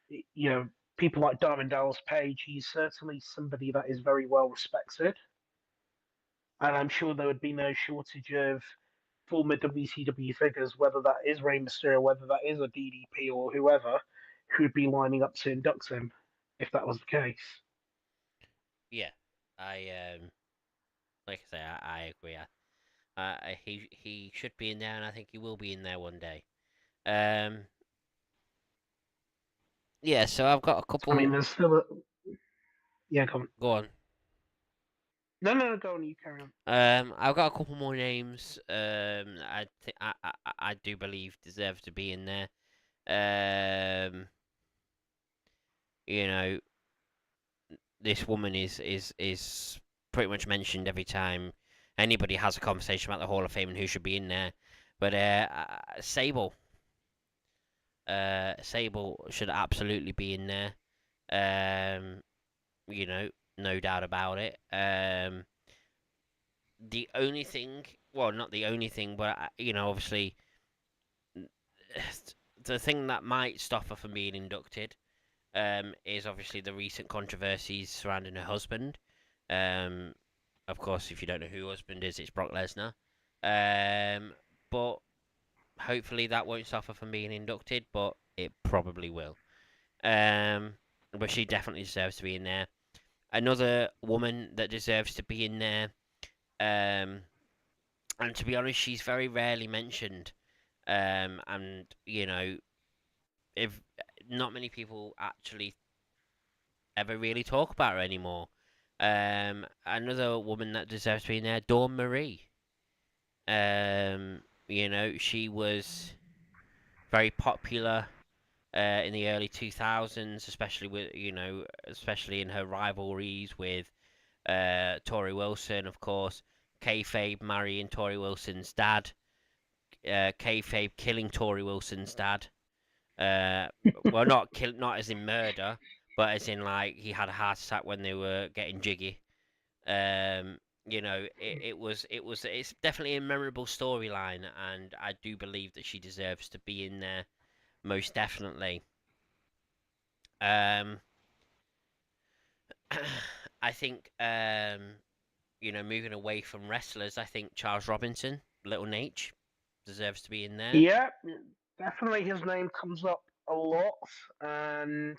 you know, people like Diamond Dallas Page, he's certainly somebody that is very well respected. And I'm sure there would be no shortage of former WCW figures, whether that is Rey Mysterio, whether that is a DDP or whoever, who'd be lining up to induct him if that was the case. Yeah. I like I say, I agree. He should be in there, and I think he will be in there one day. Um. Yeah. So I've got a I mean, couple. there's still a. Yeah, come on. Go on. No, no, no, go on, you carry on. I've got a couple more names. I do believe deserve to be in there. Um, you know, this woman is pretty much mentioned every time anybody has a conversation about the Hall of Fame and who should be in there. But Sable should absolutely be in there. Um, you know, no doubt about it. The only thing, well, not the only thing, but obviously, the thing that might stop her from being inducted, is obviously the recent controversies surrounding her husband. Um, of course, if you don't know who her husband is, it's Brock Lesnar. Um, but hopefully that won't stop her from being inducted, but it probably will. Um, but she definitely deserves to be in there. Another woman that deserves to be in there, um, and to be honest, she's very rarely mentioned. And if not many people actually ever really talk about her anymore. Another woman that deserves to be in there, Dawn Marie. She was very popular in the early 2000s, especially especially in her rivalries with Tori Wilson, of course. Kayfabe marrying Tori Wilson's dad. Kayfabe killing Tori Wilson's dad. Uh, well, not as in murder, but as in like he had a heart attack when they were getting jiggy. It's definitely a memorable storyline, and I do believe that she deserves to be in there most definitely. Um, I think moving away from wrestlers, I think Charles Robinson, Little Nate, deserves to be in there. Yeah, definitely his name comes up a lot, and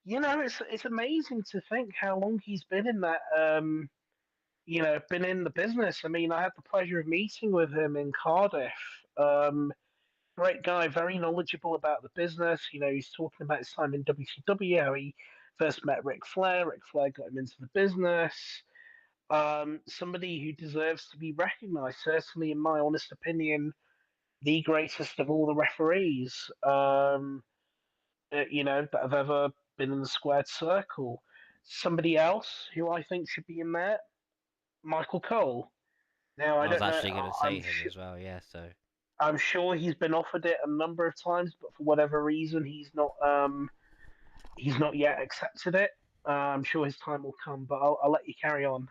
it's amazing to think how long he's been in that. Been in the business. I mean, I had the pleasure of meeting with him in Cardiff. Um, Great guy, very knowledgeable about the business. He's talking about his time in WCW, how he first met Ric Flair. Ric Flair got him into the business. Somebody who deserves to be recognised, certainly in my honest opinion, the greatest of all the referees, that have ever been in the squared circle. Somebody else who I think should be in there, Michael Cole. Now I I was don't know. actually going to say him as well, yeah. So I'm sure he's been offered it a number of times, but for whatever reason, he's not yet accepted it. I'm sure his time will come, but I'll let you carry on.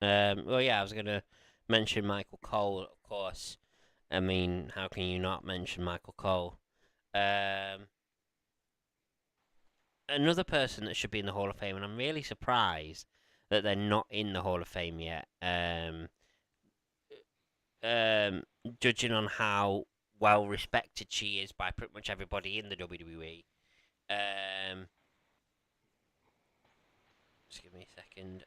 well, yeah, I was going to mention Michael Cole, of course. I mean, how can you not mention Michael Cole? Um, Another person that should be in the Hall of Fame, and I'm really surprised that they're not in the Hall of Fame yet. Um, Judging on how well respected she is by pretty much everybody in the WWE. Um, just give me a second.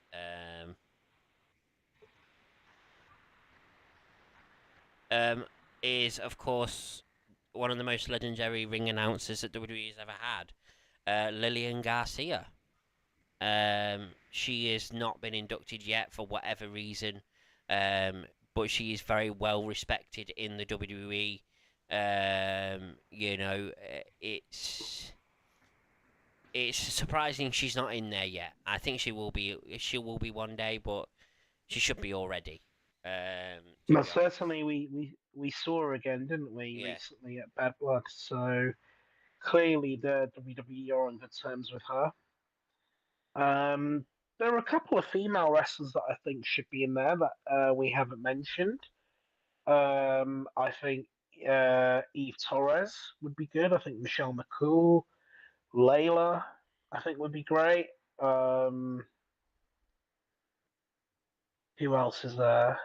Is of course one of the most legendary ring announcers that WWE has ever had, Lillian Garcia. She has not been inducted yet for whatever reason, but she is very well respected in the WWE. It's surprising she's not in there yet. I think she will be. She will be one day, but she should be already. To Well, be honest. certainly we saw her again, didn't we, Yeah. recently at Bad Blood? So clearly the WWE are on good terms with her. There are a couple of female wrestlers that I think should be in there that we haven't mentioned. I think Eve Torres would be good. I think Michelle McCool, Layla, I think would be great. Um, who else is there?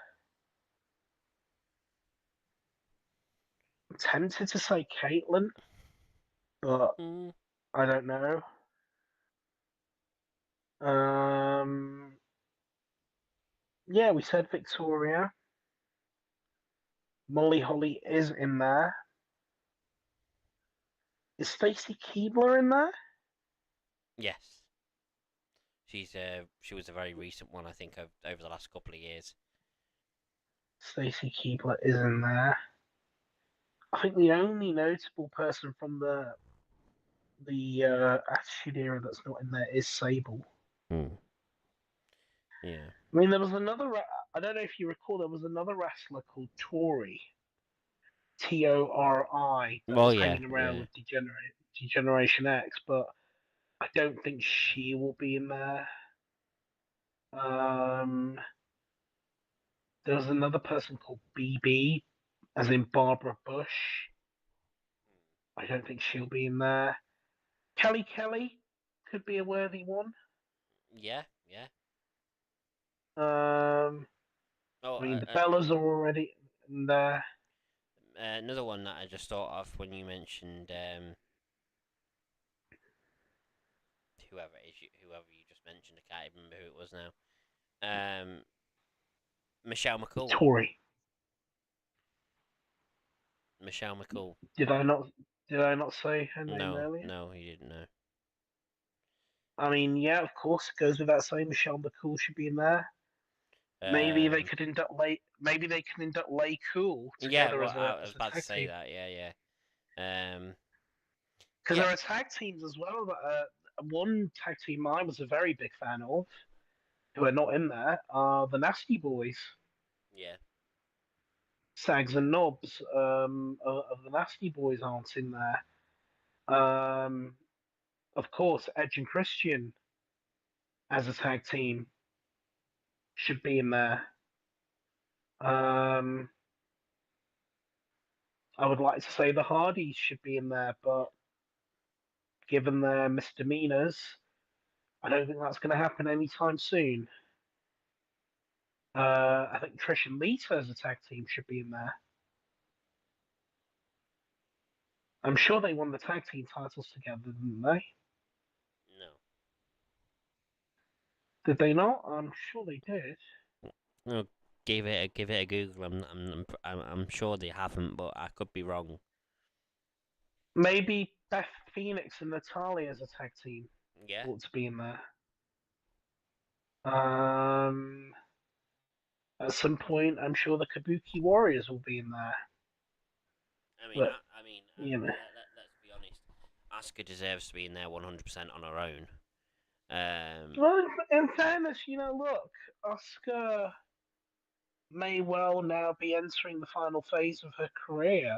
I'm tempted to say Caitlyn, but Mm, I don't know. Um, yeah, we said Victoria. Molly Holly is in there. Is Stacy Keebler in there? yes, She was a very recent one, I think, over the last couple of years. Stacy Keibler is in there. I think the only notable person from the Attitude Era that's not in there is Sable. Hmm. Yeah. I mean, there was another. I don't know if you recall, there was another wrestler called Tori, Tori, that Well, was yeah, hanging around yeah, with Degeneration X, but I don't think she will be in there. Um, there was another person called BB, as in Barbara Bush. I don't think she'll be in there. Kelly Kelly could be a worthy one. yeah, yeah. Um, Oh, I mean, the Bellas are already in there. another one that I just thought of when you mentioned whoever you just mentioned. I can't even remember who it was now. Um, Michelle McCool. Tori. Michelle McCool. Did I not? Did I not say her name No, earlier? no, he didn't know. I mean, yeah, of course, it goes without saying. Michelle McCool should be in there. Maybe they Um, could induct Lay. Maybe they can induct Lay Cool yeah, together well, as a I was as a about to tag say team that. Yeah, yeah. because Yeah, there are tag teams as well. That one tag team I was a very big fan of, who are not in there, are the Nasty Boys. yeah, Sags and Knobs of the Nasty Boys aren't in there. Of course, Edge and Christian as a tag team should be in there. Um, I would like to say the Hardys should be in there, but given their misdemeanors, I don't think that's going to happen anytime soon. I think Trish and Lita as a tag team should be in there. I'm sure they won the tag team titles together, didn't they? no. Did they not? I'm sure they did. No, give it a Google. I'm sure they haven't, but I could be wrong. Maybe Beth Phoenix and Natalia as a tag team Yeah, ought to be in there. Um, at some point, I'm sure the Kabuki Warriors will be in there. But you know, let's be honest. Asuka deserves to be in there 100% on her own. Um, well, in fairness, look, Oscar may well now be entering the final phase of her career.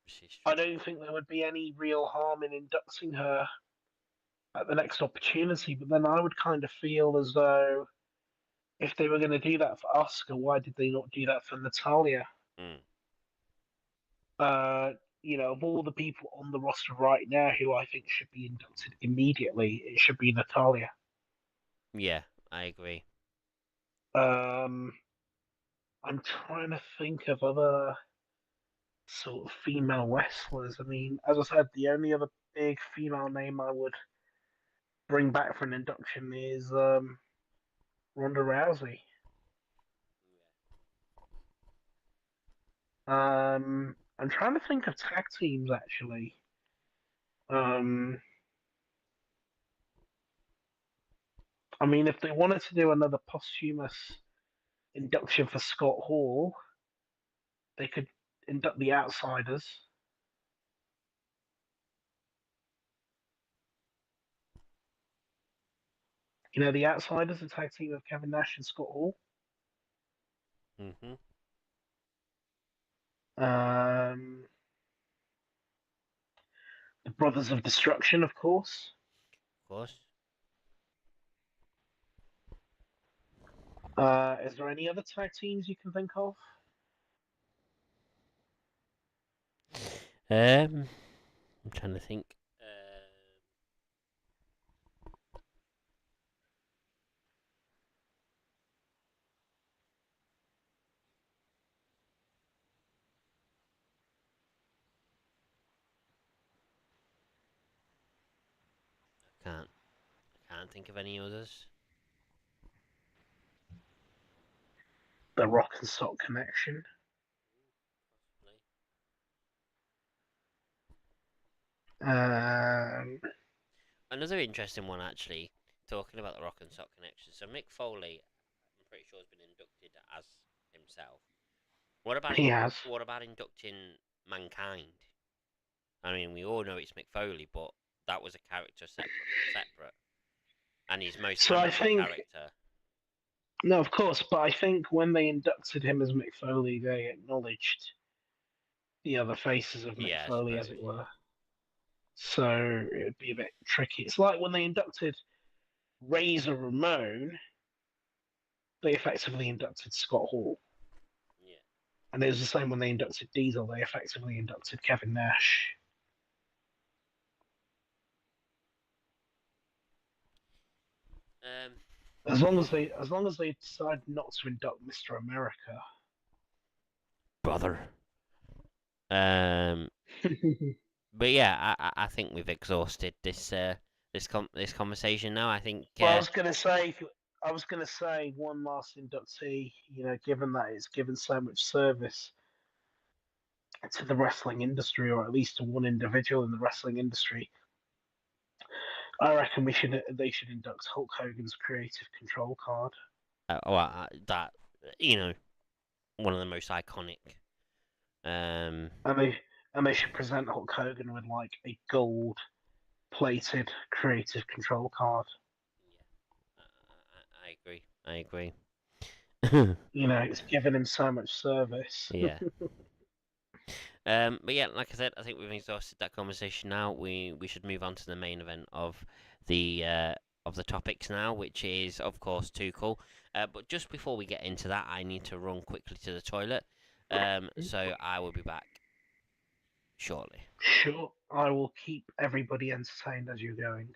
she's I true. don't think there would be any real harm in inducting her at the next opportunity, but then I would kind of feel as though if they were going to do that for Oscar, why did they not do that for Natalia? Mm, Uh, of all the people on the roster right now who I think should be inducted immediately, it should be Natalia. yeah, I agree. Um, I'm trying to think of other sort of female wrestlers. I mean, as I said, the only other big female name I would bring back for an induction is Ronda Rousey. I'm trying to think of tag teams actually. Um, I mean, if they wanted to do another posthumous induction for Scott Hall, they could induct the Outsiders. The Outsiders, a tag team of Kevin Nash and Scott Hall. Mm-hmm. Of Um, the Brothers of Destruction, of course. course. Is there any other tag teams you can think of? I'm trying to think. Can't can't think of any others. The Rock and Sock Connection. Possibly. Um, Another interesting one, actually. talking about the Rock and Sock connection. So Mick Foley, I'm pretty sure, has been inducted as himself. What about He has. what about inducting Mankind? I mean, we all know it's Mick Foley, but that was a character separate, and his most So I memorable think character. no, of course, but I think when they inducted him as Mick Foley, they acknowledged the other faces of Mick Yeah, I Foley, as suppose. it were. So it would be a bit tricky. It's like when they inducted Razor Ramon, they effectively inducted Scott Hall. Yeah. And it was the same when they inducted Diesel, they effectively inducted Kevin Nash. Um, As long as they decide not to induct Mr. America. brother. Um, but yeah, I think we've exhausted this conversation now. I think Well, I was gonna say one last inductee. Given that it's given so much service to the wrestling industry, or at least to one individual in the wrestling industry, I reckon they should induct Hulk Hogan's creative control card, that you know one of the most iconic. Um, and they should present Hulk Hogan with like a gold plated creative control card. yeah, I agree. I agree. It's given him so much service. Yeah. But yeah, like I said, I think we've exhausted that conversation now. We should move on to the main event the of the topics now, which is of course Too Cool. But just before we get into that, I need to run quickly to the toilet. So I will be back shortly. Sure, I will keep everybody entertained as you're going.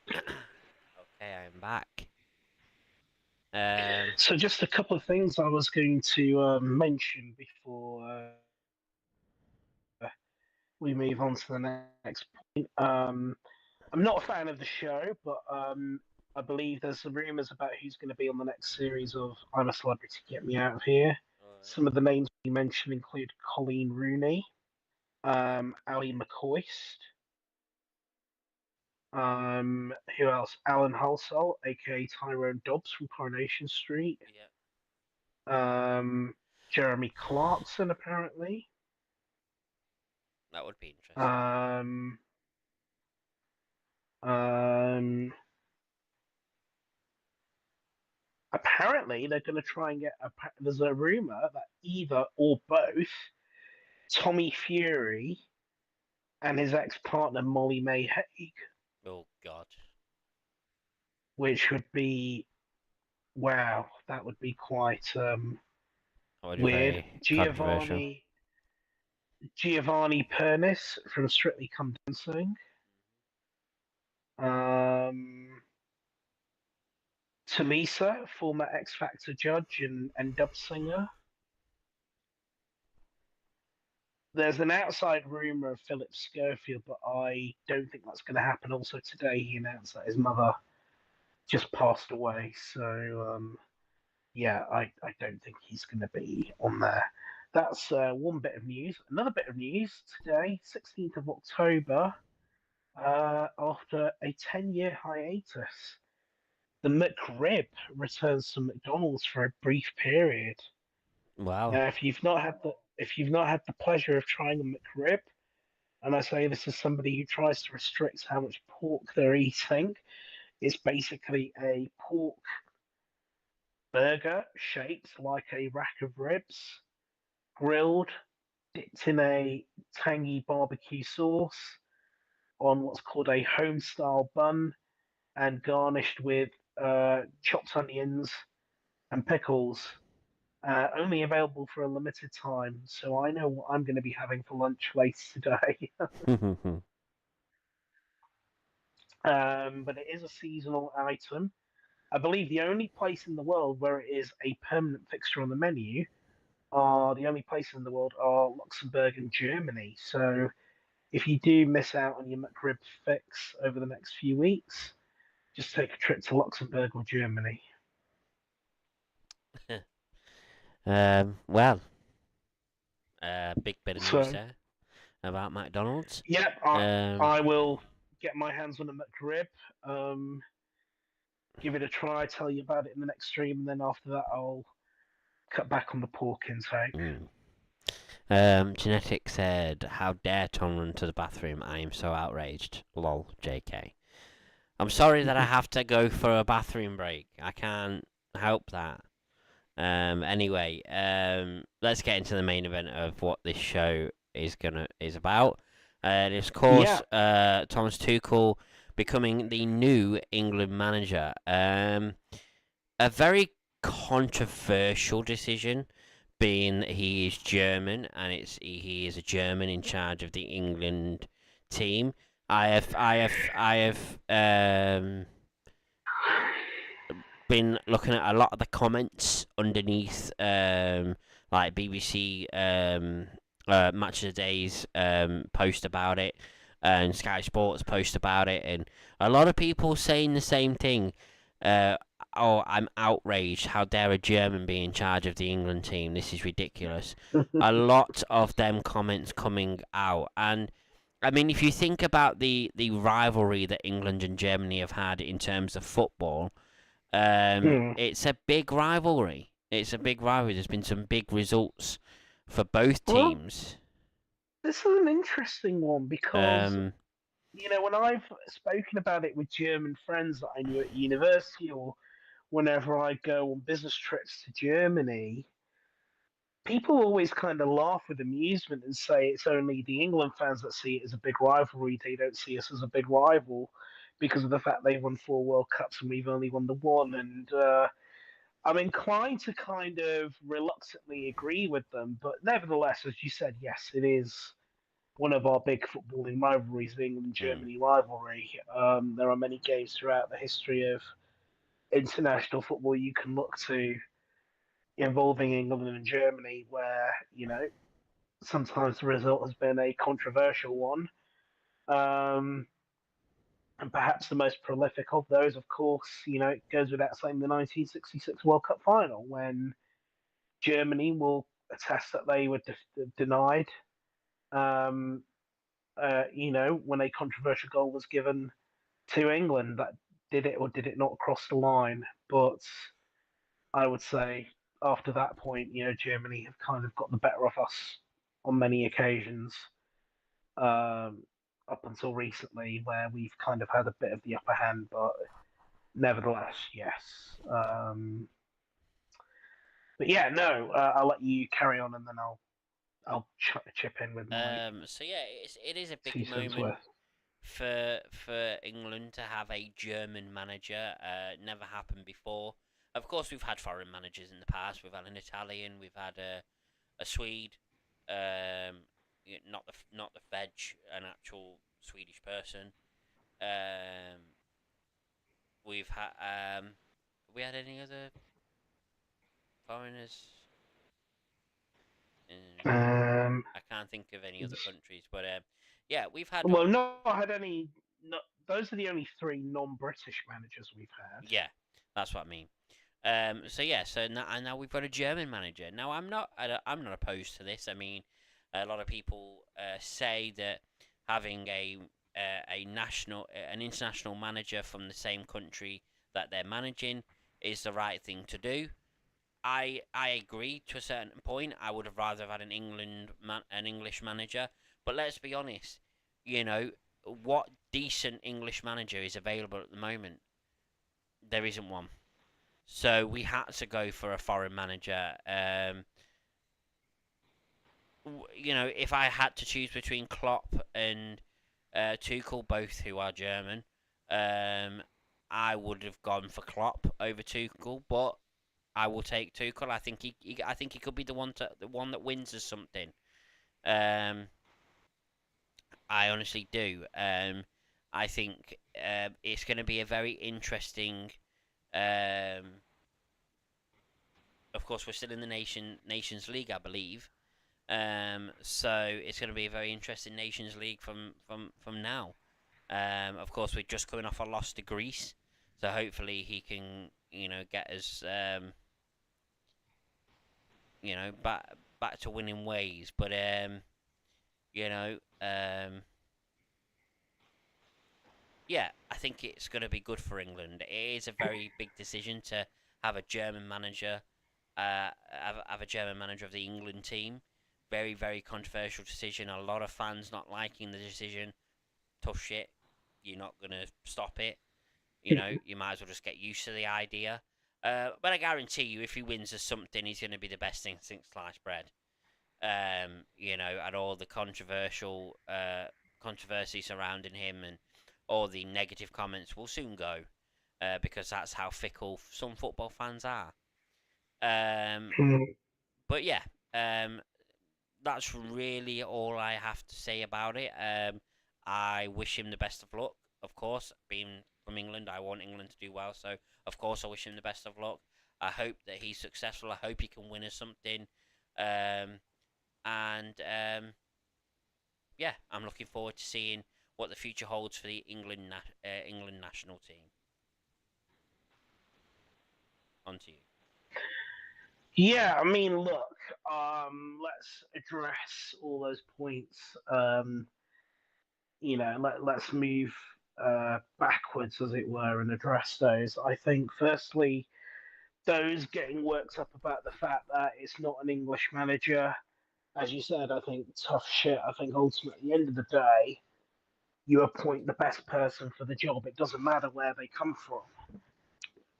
Okay, I'm back. Um, So, just a couple of things I was going to mention before we move on to the next point. I'm not a fan of the show, but I believe there's some rumors about who's going to be on the next series of I'm a Celebrity, Get Me Out of Here. all right. Some of the names we mentioned include Colleen Rooney, Ali McCoist, who else? Alan Halsall, aka Tyrone Dobbs from Coronation Street, Yeah, um, Jeremy Clarkson, apparently. that would be interesting. Um, um, Apparently, they're going to try and get. There's a rumor that either or both Tommy Fury and his ex-partner Molly May Hague, Oh God, which would be wow, that would be quite that would be weird. very controversial. Giovanni Pernis from Strictly Come Dancing. Um, Talisa, former X Factor judge and dub singer. There's an outside rumor of Philip Schofield, but I don't think that's going to happen. Also, today he announced that his mother just passed away. So, yeah, I don't think he's going to be on there. That's one bit of news. Another bit of news today, 16th of October, after a 10-year hiatus, the McRib returns to McDonald's for a brief period. Wow. Now, if you've not had the pleasure of trying a McRib, and I say this as somebody who tries to restrict how much pork they're eating, it's basically a pork burger shaped like a rack of ribs, grilled, dipped in a tangy barbecue sauce on what's called a home style bun, and garnished with chopped onions and pickles. Only available for a limited time, so I know what I'm going to be having for lunch later today. But it is a seasonal item. I believe the only place in the world where it is a permanent fixture on the menu are the only places in the world are Luxembourg and Germany. So if you do miss out on your McRib fix over the next few weeks, just take a trip to Luxembourg or Germany. Well, big bit of news So there about McDonald's. yep, Um, I will get my hands on a McRib. Um, give it a try. Tell you about it in the next stream, and then after that, I'll cut back on the pork intake. mm. Genetic said, "How dare Tom run to the bathroom? I am so outraged." Lol, JK. I'm sorry that I have to go for a bathroom break. I can't help that. Anyway, let's get into the main event of what this show is about. It is, of course, Yeah. Thomas Tuchel becoming the new England manager. A very controversial decision, being that he is German and he is a German in charge of the England team. I have been looking at a lot of the comments underneath, like BBC Match of the Day's post about it, and Sky Sports post about it, and a lot of people saying the same thing. Uh, oh, I'm outraged. How dare a German be in charge of the England team? This is ridiculous. A lot of them comments coming out. And I mean, if you think about the rivalry that England and Germany have had in terms of football, Hmm. it's a big rivalry. It's a big rivalry. There's been some big results for both Well, teams. this is an interesting one because, Um, when I've spoken about it with German friends that I knew at university or whenever I go on business trips to Germany, people always kind of laugh with amusement and say it's only the England fans that see it as a big rivalry. They don't see us as a big rival because of the fact they've won 4 World Cups and we've only won the one. And I'm inclined to kind of reluctantly agree with them, but nevertheless, as you said, yes, it is one of our big footballing rivalries, the England mm, Germany rivalry. There are many games throughout the history of international football you can look to involving England and Germany where, sometimes the result has been a controversial one. Um, and perhaps the most prolific of those, of course, it goes without saying the 1966 World Cup final when Germany will attest that they were denied, um, when a controversial goal was given to England that did it or did it not cross the line. But I would say after that point, Germany have kind of got the better of us on many occasions, um, up until recently, where we've kind of had a bit of the upper hand. But nevertheless, yes. But yeah, no, I'll let you carry on and then I'll I'll chip in with my So yeah, it is a big 2 cents moment worth. for England to have a German manager. Never happened before. Of course, we've had foreign managers in the past. We've had an Italian. We've had a Swede. Not the Fed, an actual Swedish person. Um, we've had we had any other foreigners? Um, I can't think of any other countries, but yeah, we've had well, not had any. Not, those are the only three non-British managers we've had. yeah, that's what I mean. So yeah, so now we've got a German manager. Now I'm not opposed to this. I mean, a lot of people say that having an international manager from the same country that they're managing is the right thing to do. I agree to a certain point. I would have rather have had an English manager, but let's be honest. You know what decent English manager is available at the moment? There isn't one. So we had to go for a foreign manager. If I had to choose between Klopp and Tuchel, both who are German, um, I would have gone for Klopp over Tuchel. But I will take Tuchel. I think he could be the one that wins us something. Um, I honestly do. I think it's going to be a very interesting. Um, of course, we're still in the Nations League, I believe. So it's going to be a very interesting Nations League from now. Of course, we're just coming off a loss to Greece, so hopefully he can get us back to winning ways. But you know um, yeah, I think it's going to be good for England. It is a very big decision to have a German manager, have a German manager of the England team. Very, very controversial decision. A lot of fans not liking the decision. Tough shit. You're not going to stop it. You might as well just get used to the idea. But I guarantee you, if he wins us something, he's going to be the best thing since sliced bread. And all the controversy surrounding him and all the negative comments will soon go, because that's how fickle some football fans are. Um, Mm. but yeah, um, that's really all I have to say about it. I wish him the best of luck. Of course, being from England, I want England to do well. So, of course, I wish him the best of luck. I hope that he's successful. I hope he can win us something. Um, and yeah, I'm looking forward to seeing what the future holds for the England national team. On to you. Yeah, I mean, look, let's address all those points. Let's move backwards, as it were, and address those. I think, firstly, those getting worked up about the fact that it's not an English manager, as you said, I think tough shit. I think ultimately, at the end of the day, you appoint the best person for the job. It doesn't matter where they come from,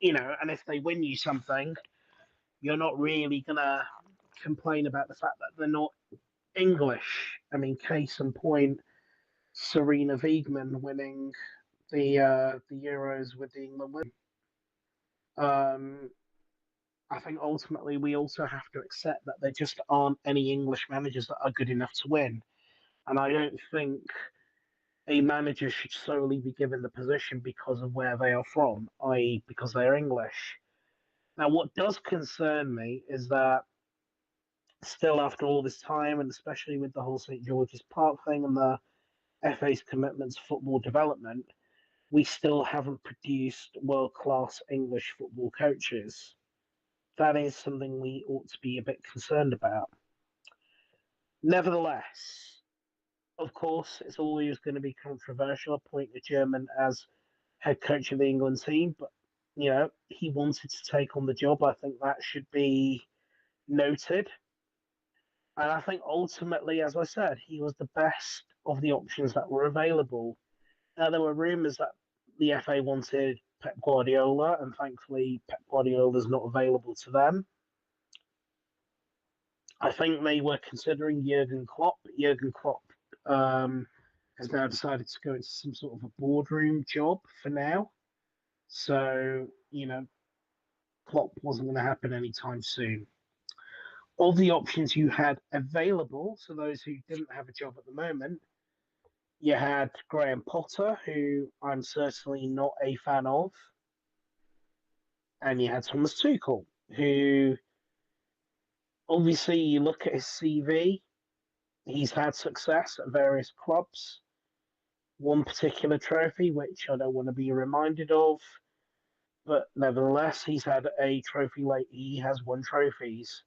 and if they win you something, you're not really gonna complain about the fact that they're not English. I mean, case in point, Serena Wiegman winning the Euros with the England women. Um, I think ultimately we also have to accept that there just aren't any English managers that are good enough to win. And I don't think a manager should solely be given the position because of where they are from, i.e., because they're English. Now, what does concern me is that still, after all this time, and especially with the whole St George's Park thing and the FA's commitment to football development, we still haven't produced world class English football coaches. That is something we ought to be a bit concerned about. Nevertheless, of course, it's always going to be controversial appointing a German as head coach of the England team, but he wanted to take on the job. I think that should be noted. And I think ultimately, as I said, he was the best of the options that were available. Now, there were rumours that the FA wanted Pep Guardiola, and thankfully, Pep Guardiola is not available to them. I think they were considering Jurgen Klopp. Jurgen Klopp um, has now decided to go into some sort of a boardroom job for now. So, Klopp wasn't going to happen anytime soon. Of the options you had available, so those who didn't have a job at the moment, you had Graham Potter, who I'm certainly not a fan of, and you had Thomas Tuchel, who obviously you look at his CV, he's had success at various clubs. One particular trophy, which I don't want to be reminded of, but nevertheless, he's had a trophy lately. He has won trophies.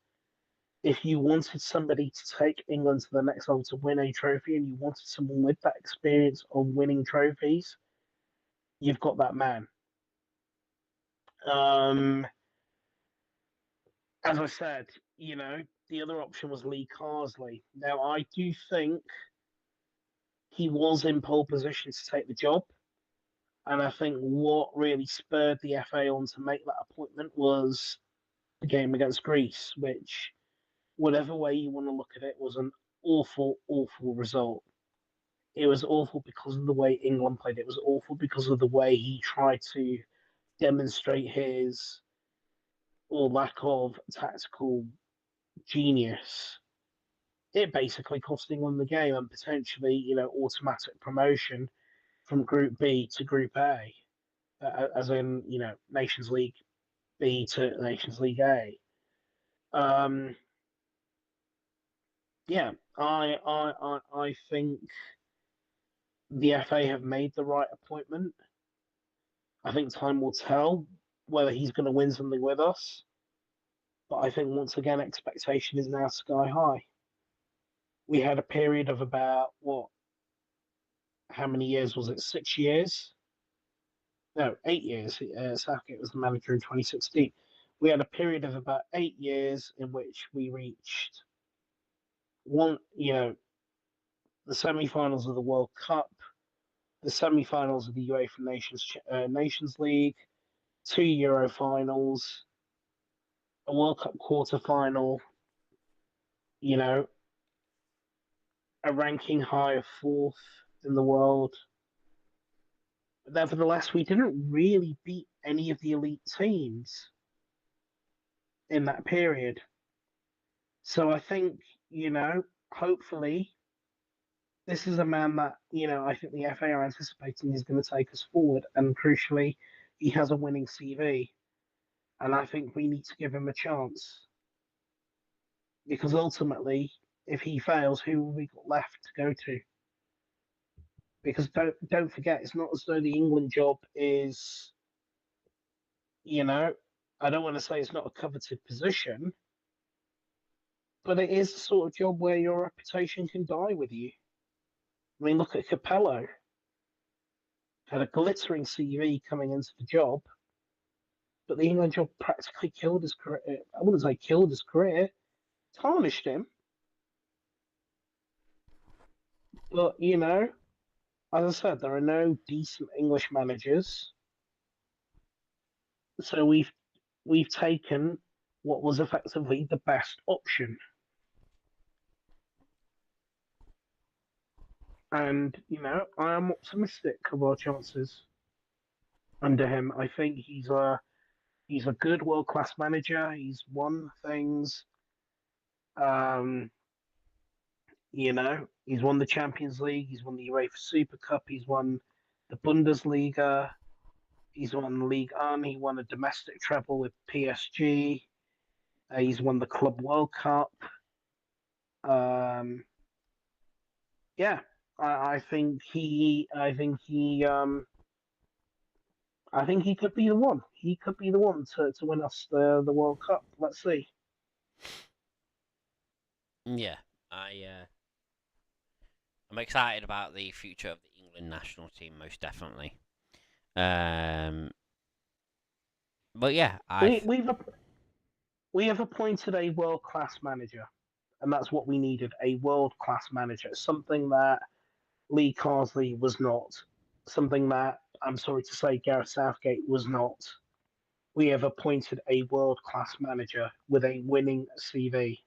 If you wanted somebody to take England to the next level to win a trophy and you wanted someone with that experience of winning trophies, you've got that man. Um, as I said, the other option was Lee Carsley. Now, I do think he was in pole position to take the job. And I think what really spurred the FA on to make that appointment was the game against Greece, which, whatever way you want to look at it, was an awful, awful result. It was awful because of the way England played. It was awful because of the way he tried to demonstrate his or lack of tactical genius. It basically cost England the game and potentially, automatic promotion from Group B to Group A, as in, Nations League B to Nations League A. Um, yeah, I think the FA have made the right appointment. I think time will tell whether he's going to win something with us. But I think once again, expectation is now sky high. We had a period of about what? How many years was it? 6 years? No, 8 years. Southgate was the manager in 2016. We had a period of about 8 years in which we reached one, the semi-finals of the World Cup, the semi-finals of the UEFA Nations League, two Euro finals, a World Cup quarter-final, you know, a ranking high of fourth in the world. But nevertheless, we didn't really beat any of the elite teams in that period. So I think, hopefully, this is a man that, I think the FA are anticipating is going to take us forward. And crucially, he has a winning CV. And I think we need to give him a chance because ultimately, if he fails, who have we got left to go to? Because don't forget, it's not as though the England job is, you know, I don't want to say it's not a coveted position, but it is the sort of job where your reputation can die with you. I mean, look at Capello. Had a glittering CV coming into the job, but the England job practically killed his career. I wouldn't say killed his career, tarnished him. But as I said, there are no decent English managers, so we've taken what was effectively the best option. And I am optimistic of our chances under him. I think he's a good world class manager. He's won things. Um, he's won the Champions League. He's won the UEFA Super Cup. He's won the Bundesliga. He's won League One. He won a domestic treble with PSG. He's won the Club World Cup. Um, yeah, I think he could be the one. He could be the one to win us the World Cup. Let's see. Yeah, I'm excited about the future of the England national team, most definitely. Um, but yeah, We we've we have appointed a world class manager, and that's what we needed, a world class manager. Something that Lee Carsley was not. Something that I'm sorry to say Gareth Southgate was not. We have appointed a world class manager with a winning CV.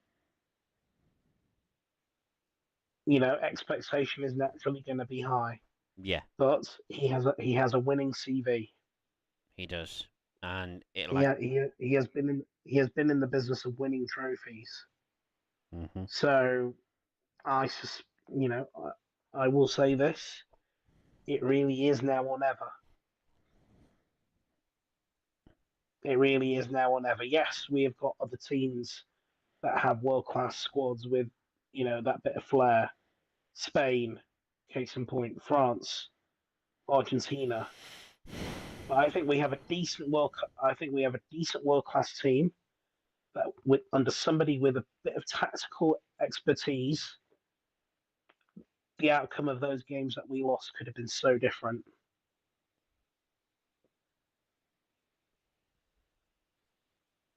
expectation is naturally going to be high. Yeah, But he has a winning CV. he does, and it He like. ha- he has been in the business of winning trophies. Hmm. So I sus- I will say this: it really is now or never. It really is now or never. Yes, we have got other teams that have world class squads with that bit of flair. Spain, case in point, France, Argentina. But I think we have a decent world class team that with under somebody with a bit of tactical expertise, the outcome of those games that we lost could have been so different.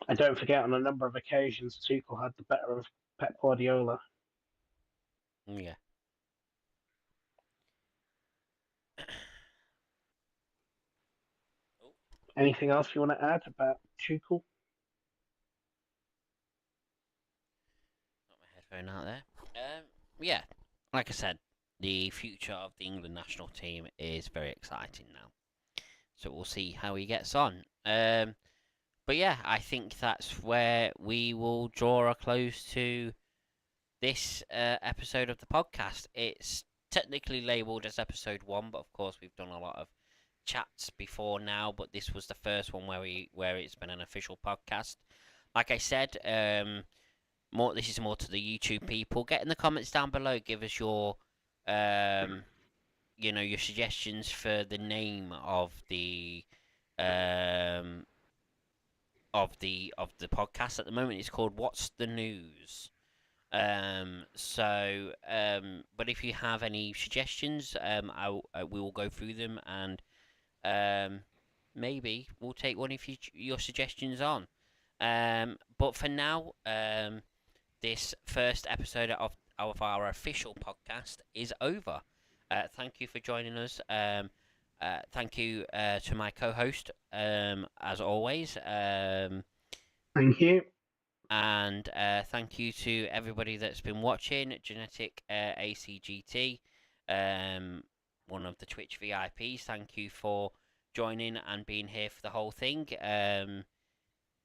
And don't forget, on a number of occasions, Tuchel had the better of Pep Guardiola. Yeah. Oh, Anything else you want to add about Tuchel? got my headphone out there. Yeah, like I said, the future of the England national team is very exciting now. So we'll see how he gets on. But yeah, I think that's where we will draw a close to this episode of the podcast. It's technically labelled as episode 1, but of course we've done a lot of chats before now. But this was the first one where it's been an official podcast. Like I said, more this is more to the YouTube people. Get in the comments down below. Give us your um, your suggestions for the name um of the podcast. At the moment it's called What's the News. But if you have any suggestions, we will go through them, and um, maybe we'll take one of your suggestions on. But for now, this first episode of our official podcast is over. Thank you for joining us. Thank you to my co-host, as always. Thank you. And thank you to everybody that's been watching. Genetic ACGT, one of the Twitch VIPs. Thank you for joining and being here for the whole thing. It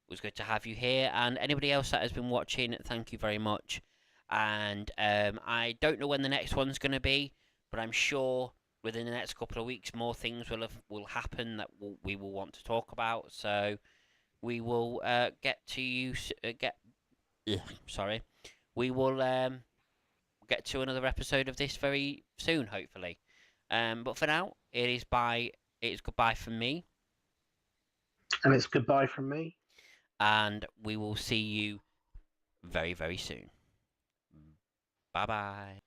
was good to have you here. And anybody else that has been watching, thank you very much. And I don't know when the next one's going to be, but I'm sure within the next couple of weeks more things will happen that we will want to talk about. So we will get to you get sorry, we will get to another episode of this very soon, hopefully. But for now, it's goodbye from me, And it's goodbye from me. and we will see you very very soon. Bye bye.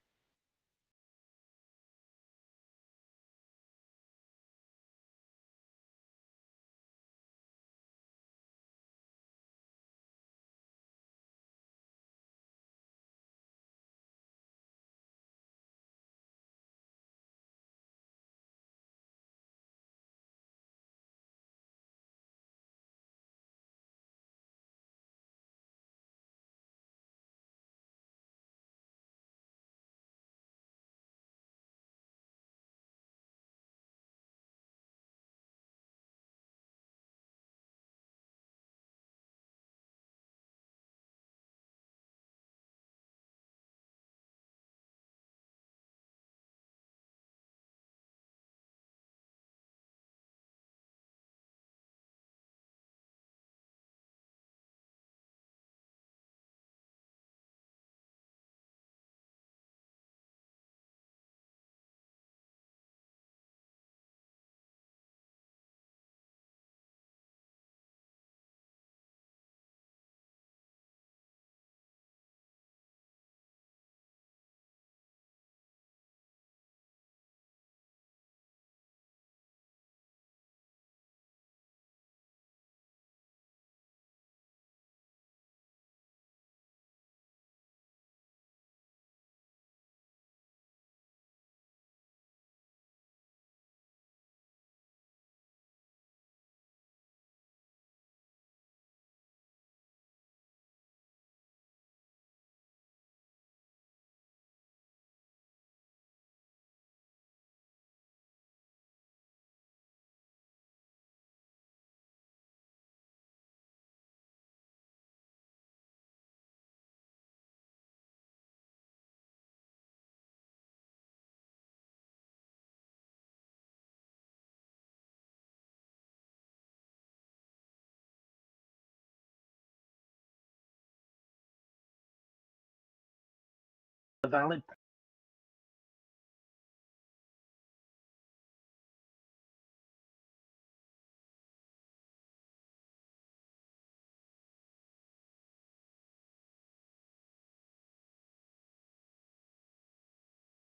valid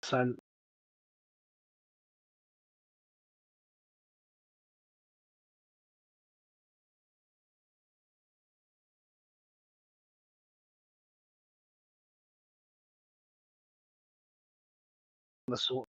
percent. The sort